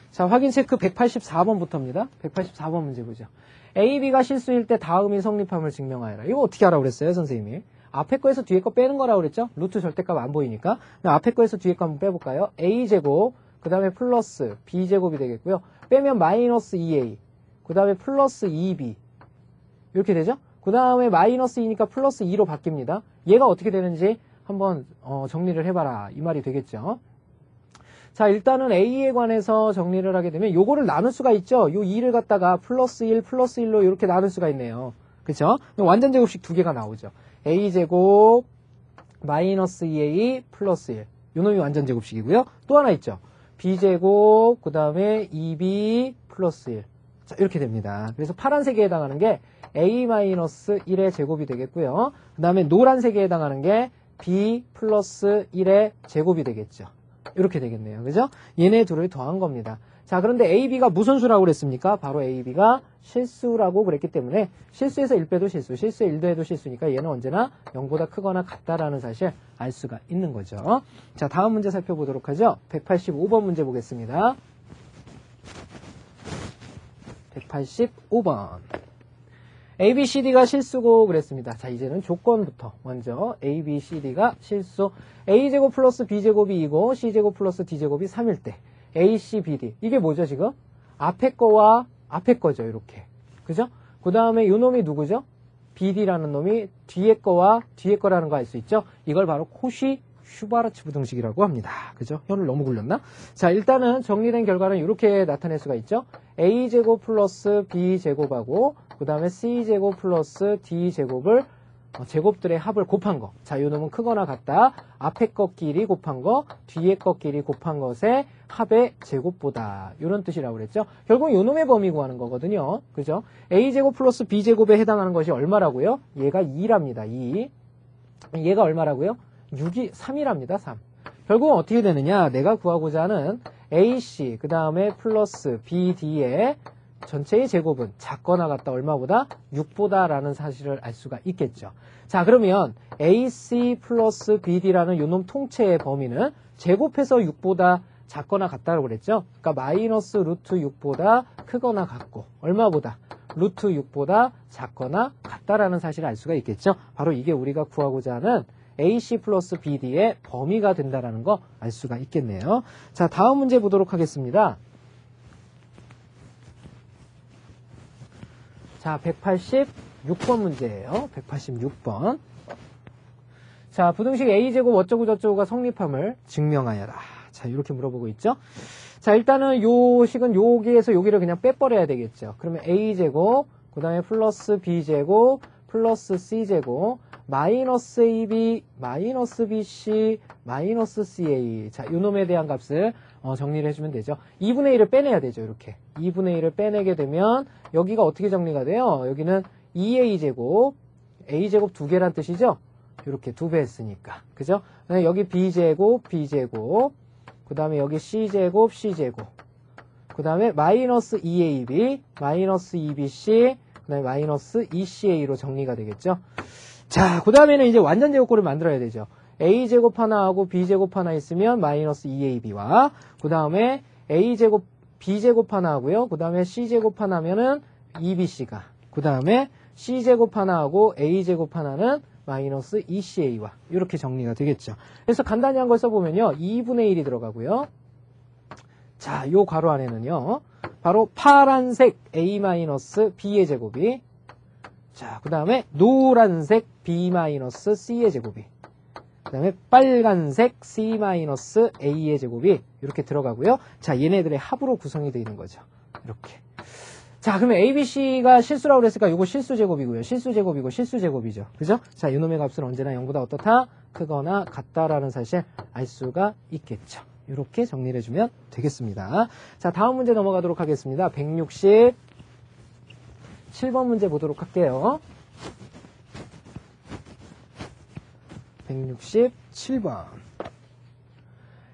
자, 확인 체크 184번부터입니다. 184번 문제 보죠. A, B가 실수일 때 다음이 성립함을 증명하여라. 이거 어떻게 하라고 그랬어요, 선생님이? 앞에 거에서 뒤에 거 빼는 거라고 그랬죠? 루트 절대값 안 보이니까. 앞에 거에서 뒤에 거 한번 빼볼까요? A제곱, 그 다음에 플러스 B제곱이 되겠고요. 빼면 마이너스 2A, 그 다음에 플러스 2B. 이렇게 되죠? 그 다음에 마이너스 2니까 플러스 2로 바뀝니다. 얘가 어떻게 되는지 한번 정리를 해봐라. 이 말이 되겠죠? 자, 일단은 A에 관해서 정리를 하게 되면 요거를 나눌 수가 있죠. 요 2를 갖다가 플러스 1, 플러스 1로 이렇게 나눌 수가 있네요. 그쵸? 완전 제곱식 두 개가 나오죠. A제곱 마이너스 2A 플러스 1. 요 놈이 완전 제곱식이고요. 또 하나 있죠. B제곱 그 다음에 2B 플러스 1. 자, 이렇게 됩니다. 그래서 파란색에 해당하는 게 A-1의 제곱이 되겠고요. 그 다음에 노란색에 해당하는 게 B 플러스 1의 제곱이 되겠죠. 이렇게 되겠네요. 그죠? 얘네 둘을 더한 겁니다. 자, 그런데 AB가 무슨 수라고 그랬습니까? 바로 AB가 실수라고 그랬기 때문에 실수에서 1 빼도 실수, 실수에 1 더해도 실수니까 얘는 언제나 0보다 크거나 같다라는 사실 알 수가 있는 거죠. 자, 다음 문제 살펴보도록 하죠. 185번 문제 보겠습니다. 185번. A, B, C, D가 실수고 그랬습니다. 자, 이제는 조건부터 먼저 A, B, C, D가 실수. A제곱 플러스 B제곱이 2고 C제곱 플러스 D제곱이 3일 때 A, C, B, D. 이게 뭐죠, 지금? 앞에 거와 앞에 거죠, 이렇게. 그죠? 그 다음에 요 놈이 누구죠? BD라는 놈이 뒤에 거와 뒤에 거라는 거 알 수 있죠? 이걸 바로 코시 슈바르츠 부등식이라고 합니다. 그죠? 혀를 너무 굴렸나? 자, 일단은 정리된 결과는 이렇게 나타낼 수가 있죠? A제곱 플러스 B제곱하고 그 다음에 C제곱 플러스 D제곱을 제곱들의 합을 곱한 거. 자, 요 놈은 크거나 같다. 앞에 것끼리 곱한 거, 뒤에 것끼리 곱한 것의 합의 제곱보다. 이런 뜻이라고 그랬죠. 결국 요 놈의 범위 구하는 거거든요. 그죠? A제곱 플러스 B제곱에 해당하는 것이 얼마라고요? 얘가 2랍니다. 2. 얘가 얼마라고요? 6이 3이랍니다. 3. 결국은 어떻게 되느냐? 내가 구하고자 하는 AC, 그 다음에 플러스 BD의 전체의 제곱은 작거나 같다 얼마보다? 6보다 라는 사실을 알 수가 있겠죠. 자, 그러면 AC 플러스 BD라는 요놈 통째의 범위는 제곱해서 6보다 작거나 같다고 그랬죠. 그러니까 마이너스 루트 6보다 크거나 같고 얼마보다? 루트 6보다 작거나 같다라는 사실을 알 수가 있겠죠. 바로 이게 우리가 구하고자 하는 AC 플러스 BD의 범위가 된다라는 거 알 수가 있겠네요. 자, 다음 문제 보도록 하겠습니다. 자, 186번 문제예요. 186번. 자, 부등식 A제곱 어쩌고 저쩌고가 성립함을 증명하여라. 자, 이렇게 물어보고 있죠. 자, 일단은 요 식은 여기에서 여기를 그냥 빼버려야 되겠죠. 그러면 A제곱, 그 다음에 플러스 B제곱, 플러스 C제곱, 마이너스 AB, 마이너스 BC, 마이너스 CA. 자, 요 놈에 대한 값을 정리를 해주면 되죠. 2분의 1을 빼내야 되죠. 이렇게. 2분의 1을 빼내게 되면 여기가 어떻게 정리가 돼요? 여기는 2A제곱, A제곱 2개란 뜻이죠? 이렇게 2배 했으니까. 그죠? 여기 B제곱, B제곱, 그 다음에 여기 C제곱, C제곱, 그 다음에 마이너스 2AB, 마이너스 2BC, 그 다음에 마이너스 2CA로 정리가 되겠죠? 자, 그 다음에는 이제 완전 제곱꼴을 만들어야 되죠. A제곱 하나하고 B제곱 하나 있으면 마이너스 2AB와 그 다음에 A제곱, B제곱 하나 하고요. 그 다음에 C제곱 하나 하면은 2BC가 그 다음에 C제곱 하나 하고 A제곱 하나는 마이너스 2CA와 이렇게 정리가 되겠죠. 그래서 간단히 한 걸 써보면요. 2분의 1이 들어가고요. 자, 요 괄호 안에는요. 바로 파란색 A-B의 제곱이 자, 그 다음에 노란색 B-C의 제곱이 그 다음에 빨간색 C-A의 제곱이 이렇게 들어가고요. 자, 얘네들의 합으로 구성이 되어 있는 거죠. 이렇게. 자, 그러면 ABC가 실수라고 그랬으니까 이거 실수제곱이고요. 실수제곱이고 실수제곱이죠. 그죠? 자, 이놈의 값은 언제나 0보다 어떻다? 크거나 같다라는 사실 알 수가 있겠죠. 이렇게 정리를 해주면 되겠습니다. 자, 다음 문제 넘어가도록 하겠습니다. 167번 문제 보도록 할게요. 167번.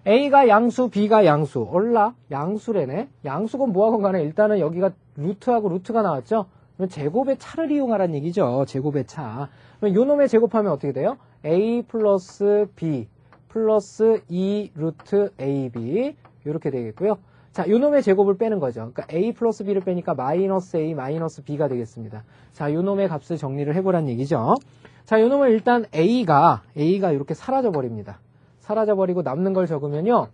A가 양수, B가 양수. 얼라? 양수래네. 양수건 뭐하건 간에 일단은 여기가 루트하고 루트가 나왔죠? 그러면 제곱의 차를 이용하라는 얘기죠. 제곱의 차. 그럼 요 놈의 제곱하면 어떻게 돼요? A 플러스 B 플러스 2 루트 AB. 이렇게 되겠고요. 자, 요 놈의 제곱을 빼는 거죠. 그러니까 A 플러스 B를 빼니까 마이너스 A 마이너스 B가 되겠습니다. 자, 요 놈의 값을 정리를 해보란 얘기죠. 자, 요 놈을 일단 A가 이렇게 사라져 버립니다. 사라져버리고 남는 걸 적으면요.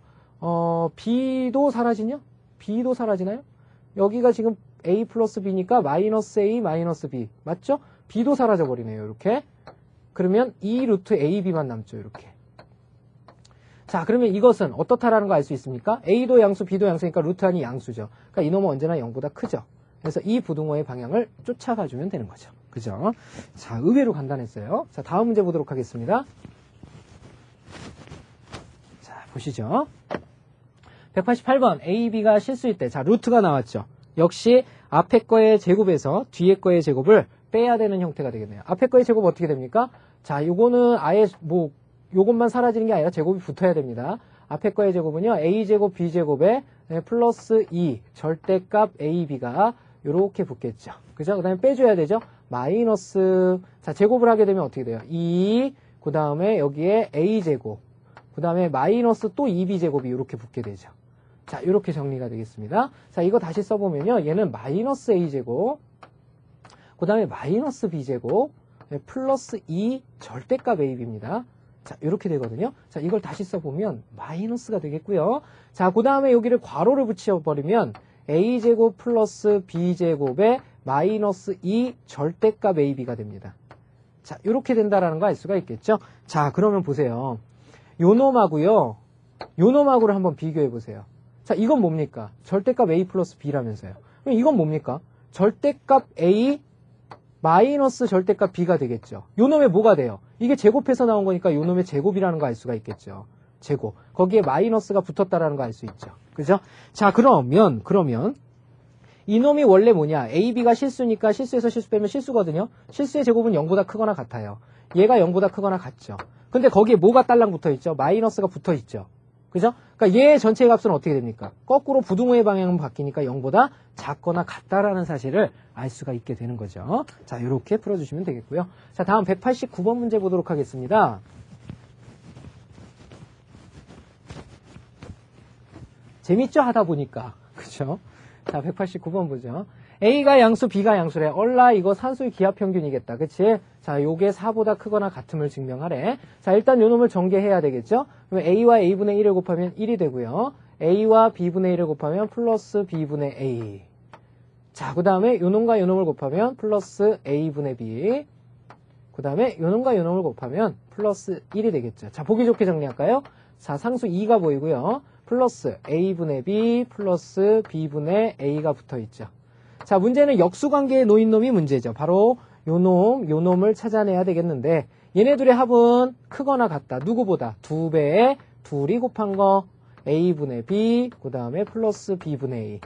B도 사라지냐? B도 사라지나요? 여기가 지금 A 플러스 B니까 마이너스 A 마이너스 B. 맞죠? B도 사라져버리네요. 이렇게. 그러면 2 루트 AB만 남죠. 이렇게. 자, 그러면 이것은 어떻다라는 거 알 수 있습니까? A도 양수, B도 양수니까 루트 안이 양수죠. 그러니까 이놈은 언제나 0보다 크죠. 그래서 이 부등호의 방향을 쫓아가 주면 되는 거죠. 그죠? 자, 의외로 간단했어요. 자, 다음 문제 보도록 하겠습니다. 자, 보시죠. 188번 A, B가 실수일 때, 자, 루트가 나왔죠. 역시 앞에 거의 제곱에서 뒤에 거의 제곱을 빼야 되는 형태가 되겠네요. 앞에 거의 제곱 어떻게 됩니까? 자, 요거는 아예 뭐 요것만 사라지는 게 아니라 제곱이 붙어야 됩니다. 앞에 거의 제곱은요, A제곱 B제곱에 플러스 2 절대값 AB가 요렇게 붙겠죠. 그죠? 그 다음에 빼줘야 되죠. 마이너스, 자, 제곱을 하게 되면 어떻게 돼요? 2, 그 다음에 여기에 A제곱, 그 다음에 마이너스 또 2B제곱이 이렇게 붙게 되죠. 자, 이렇게 정리가 되겠습니다. 자, 이거 다시 써보면요. 얘는 마이너스 A제곱, 그 다음에 마이너스 B제곱, 플러스 2 절대값 AB입니다. 자, 이렇게 되거든요. 자, 이걸 다시 써보면 마이너스가 되겠고요. 자, 그 다음에 여기를 괄호를 붙여버리면 A제곱 플러스 B제곱에 마이너스 2 절대값 AB가 됩니다. 자, 이렇게 된다라는 거 알 수가 있겠죠? 자, 그러면 보세요. 요 놈하고요, 요 놈하고를 한번 비교해 보세요. 자, 이건 뭡니까? 절대값 A 플러스 B라면서요. 그럼 이건 뭡니까? 절대값 A 마이너스 절대값 B가 되겠죠. 요 놈의 뭐가 돼요? 이게 제곱해서 나온 거니까 요 놈의 제곱이라는 거 알 수가 있겠죠. 제곱. 거기에 마이너스가 붙었다라는 거 알 수 있죠. 그죠? 자, 그러면 이 놈이 원래 뭐냐? A, B가 실수니까 실수에서 실수 빼면 실수거든요. 실수의 제곱은 0보다 크거나 같아요. 얘가 0보다 크거나 같죠. 근데 거기에 뭐가 딸랑 붙어 있죠? 마이너스가 붙어 있죠. 그죠? 그러니까 얘 전체 값은 어떻게 됩니까? 거꾸로 부등호의 방향은 바뀌니까 0보다 작거나 같다라는 사실을 알 수가 있게 되는 거죠. 자, 이렇게 풀어주시면 되겠고요. 자, 다음 189번 문제 보도록 하겠습니다. 재밌죠? 하다 보니까. 그죠? 자, 189번 보죠. A가 양수, B가 양수래. 얼라 이거 산수의 기하평균이겠다. 그치? 자, 요게 4보다 크거나 같음을 증명하래. 자, 일단 요 놈을 전개해야 되겠죠? 그러면 A와 A분의 1을 곱하면 1이 되고요. A와 B분의 1을 곱하면 플러스 B분의 A. 자, 그 다음에 요 놈과 요 놈을 곱하면 플러스 A분의 B. 그 다음에 요 놈과 요 놈을 곱하면 플러스 1이 되겠죠. 자, 보기 좋게 정리할까요? 자, 상수 2가 보이고요. 플러스 A분의 B 플러스 B분의 A가 붙어 있죠. 자, 문제는 역수관계에 놓인 놈이 문제죠. 바로 요 놈을 찾아내야 되겠는데 얘네 둘의 합은 크거나 같다. 누구보다? 2배에 둘이 곱한 거 A분의 B 그 다음에 플러스 B분의 A.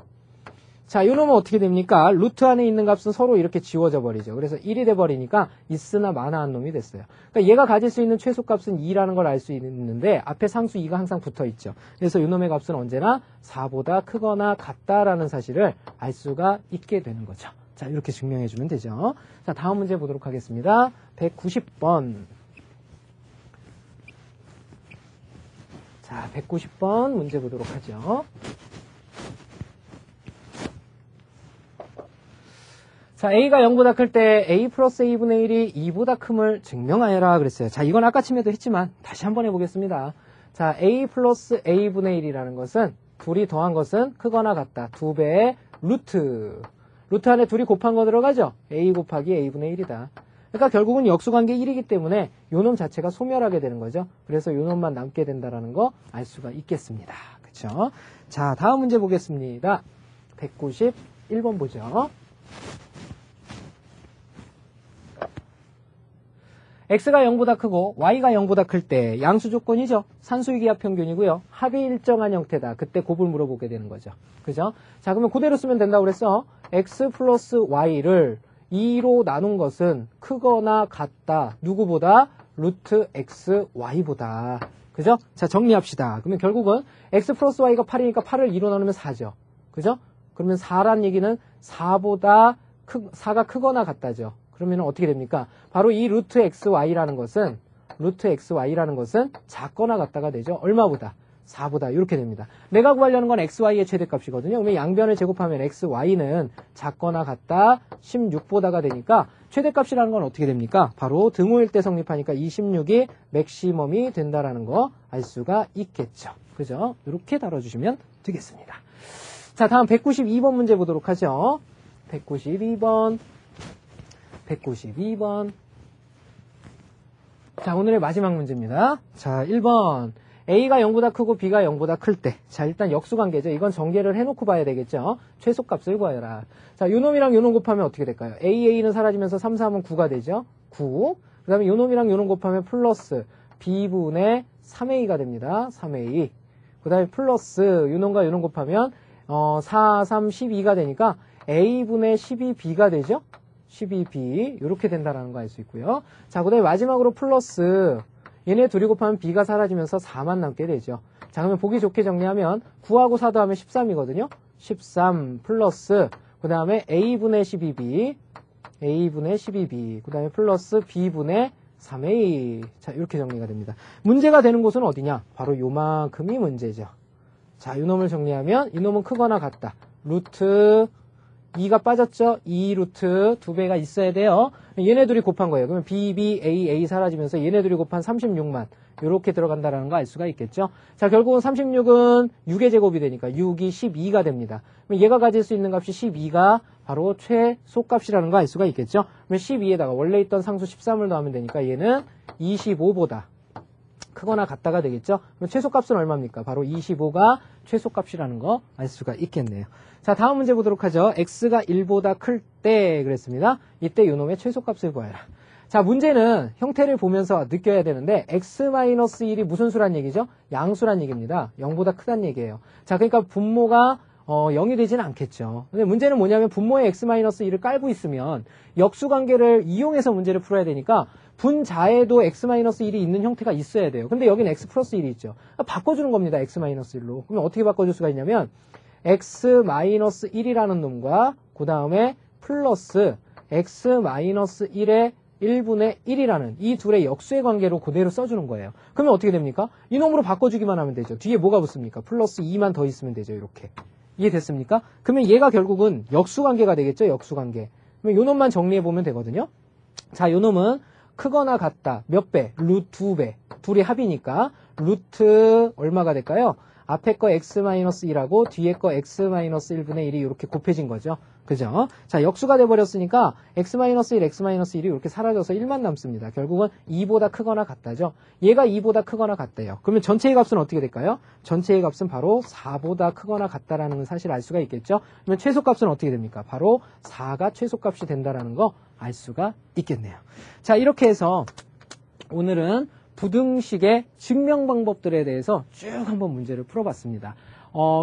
자, 요 놈은 어떻게 됩니까? 루트 안에 있는 값은 서로 이렇게 지워져 버리죠. 그래서 1이 돼버리니까 있으나 마나한 놈이 됐어요. 그러니까 얘가 가질 수 있는 최소값은 2라는 걸 알 수 있는데 앞에 상수 2가 항상 붙어 있죠. 그래서 요 놈의 값은 언제나 4보다 크거나 같다라는 사실을 알 수가 있게 되는 거죠. 자, 이렇게 증명해 주면 되죠. 자, 다음 문제 보도록 하겠습니다. 190번. 자, 190번 문제 보도록 하죠. 자, A가 0보다 클 때 A 플러스 A분의 1이 2보다 큼을 증명하여라 그랬어요. 자, 이건 아까 침에도 했지만 다시 한번 해보겠습니다. 자, A 플러스 A분의 1이라는 것은 둘이 더한 것은 크거나 같다. 2배의 루트. 루트 안에 둘이 곱한 거 들어가죠? A 곱하기 A분의 1이다. 그러니까 결국은 역수관계 1이기 때문에 요 놈 자체가 소멸하게 되는 거죠. 그래서 요 놈만 남게 된다는 거 알 수가 있겠습니다. 그쵸? 자, 다음 문제 보겠습니다. 191번 보죠. x가 0보다 크고 y가 0보다 클 때 양수 조건이죠. 산수의 기하평균이고요. 합이 일정한 형태다. 그때 곱을 물어보게 되는 거죠. 그죠? 자, 그러면 그대로 쓰면 된다고 그랬어. x 플러스 y를 2로 나눈 것은 크거나 같다. 누구보다? 루트 x y보다. 그죠? 자, 정리합시다. 그러면 결국은 x 플러스 y가 8이니까 8을 2로 나누면 4죠. 그죠? 그러면 4란 얘기는 4가 크거나 같다죠. 그러면 어떻게 됩니까? 바로 이 루트 xy라는 것은 작거나 같다가 되죠. 얼마보다? 4보다. 이렇게 됩니다. 내가 구하려는 건 xy의 최대값이거든요. 그러면 양변을 제곱하면 xy는 작거나 같다 16보다가 되니까 최대값이라는 건 어떻게 됩니까? 바로 등호일 때 성립하니까 26이 맥시멈이 된다라는 거 알 수가 있겠죠. 그죠? 이렇게 다뤄주시면 되겠습니다. 자, 다음 192번 문제 보도록 하죠. 192번. 자, 오늘의 마지막 문제입니다. 자, 1번. A가 0보다 크고 B가 0보다 클 때. 자, 일단 역수관계죠. 이건 전개를 해놓고 봐야 되겠죠. 최소값을 구하여라. 자, 요놈이랑 요놈 곱하면 어떻게 될까요? AA는 사라지면서 3, 3은 9가 되죠. 9. 그 다음에 요놈이랑 요놈 곱하면 플러스 B분의 3A가 됩니다. 3A. 그 다음에 플러스 요놈과 요놈 곱하면 4, 3, 12가 되니까 A분의 12B가 되죠. 12B. 이렇게 된다라는 거 알 수 있고요. 자, 그 다음에 마지막으로 플러스 얘네 둘이 곱하면 B가 사라지면서 4만 남게 되죠. 자, 그러면 보기 좋게 정리하면 9하고 4 더하면 13이거든요. 13 플러스 그 다음에 A분의 12B A분의 12B 그 다음에 플러스 B분의 3A. 자, 이렇게 정리가 됩니다. 문제가 되는 곳은 어디냐? 바로 요만큼이 문제죠. 자, 이놈을 정리하면 이놈은 크거나 같다. 루트 2가 빠졌죠? 2 루트 2배가 있어야 돼요. 얘네 둘이 곱한 거예요. 그러면 B, B, A, A 사라지면서 얘네 둘이 곱한 36만. 이렇게 들어간다라는 거 알 수가 있겠죠? 자, 결국은 36은 6의 제곱이 되니까 6이 12가 됩니다. 그럼 얘가 가질 수 있는 값이 12가 바로 최소값이라는 거 알 수가 있겠죠? 그러면 12에다가 원래 있던 상수 13을 더하면 되니까 얘는 25보다 크거나 같다가 되겠죠? 그럼 최소값은 얼마입니까? 바로 25가 최소값이라는 거 알 수가 있겠네요. 자, 다음 문제 보도록 하죠. x가 1보다 클 때 그랬습니다. 이때 요놈의 최소값을 구하라. 자, 문제는 형태를 보면서 느껴야 되는데 x-1이 무슨 수란 얘기죠? 양수란 얘기입니다. 0보다 크단 얘기예요. 자, 그러니까 분모가 0이 되지는 않겠죠. 근데 문제는 뭐냐면 분모에 x-1을 깔고 있으면 역수관계를 이용해서 문제를 풀어야 되니까 분자에도 x-1이 있는 형태가 있어야 돼요. 근데 여기는 x 플러스 1이 있죠. 바꿔주는 겁니다. x-1로. 그러면 어떻게 바꿔줄 수가 있냐면 x-1이라는 놈과 그 다음에 플러스 x-1의 1분의 1이라는 이 둘의 역수의 관계로 그대로 써주는 거예요. 그러면 어떻게 됩니까? 이 놈으로 바꿔주기만 하면 되죠. 뒤에 뭐가 붙습니까? 플러스 2만 더 있으면 되죠. 이렇게. 이해됐습니까? 그러면 얘가 결국은 역수관계가 되겠죠. 역수관계. 그러면 요 놈만 정리해보면 되거든요. 자, 요 놈은 크거나 같다. 몇 배? 루트 2배. 둘이 합이니까 루트 얼마가 될까요? 앞에 거 x-1하고 뒤에 거 x-1분의 1이 이렇게 곱해진 거죠. 그죠? 자, 역수가 돼버렸으니까 x-1, x-1이 이렇게 사라져서 1만 남습니다. 결국은 2보다 크거나 같다죠. 얘가 2보다 크거나 같대요. 그러면 전체의 값은 어떻게 될까요? 전체의 값은 바로 4보다 크거나 같다라는 사실을 알 수가 있겠죠. 그러면 최소값은 어떻게 됩니까? 바로 4가 최소값이 된다라는 거 알 수가 있겠네요. 자, 이렇게 해서 오늘은 부등식의 증명 방법들에 대해서 쭉 한번 문제를 풀어봤습니다.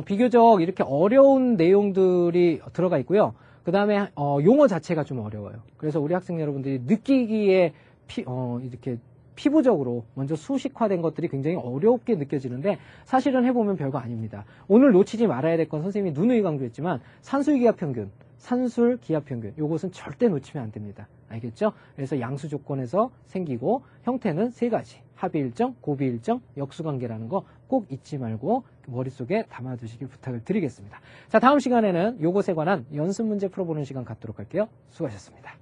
비교적 이렇게 어려운 내용들이 들어가 있고요. 그 다음에 용어 자체가 좀 어려워요. 그래서 우리 학생 여러분들이 느끼기에 이렇게 피부적으로 먼저 수식화된 것들이 굉장히 어렵게 느껴지는데 사실은 해보면 별거 아닙니다. 오늘 놓치지 말아야 될 건 선생님이 누누이 강조했지만 산술기하평균, 산술기하평균 요것은 절대 놓치면 안 됩니다. 알겠죠? 그래서 양수 조건에서 생기고 형태는 세 가지. 합의일정, 고비일정, 역수관계라는 거 꼭 잊지 말고 머릿속에 담아두시길 부탁을 드리겠습니다. 자, 다음 시간에는 요것에 관한 연습 문제 풀어보는 시간 갖도록 할게요. 수고하셨습니다.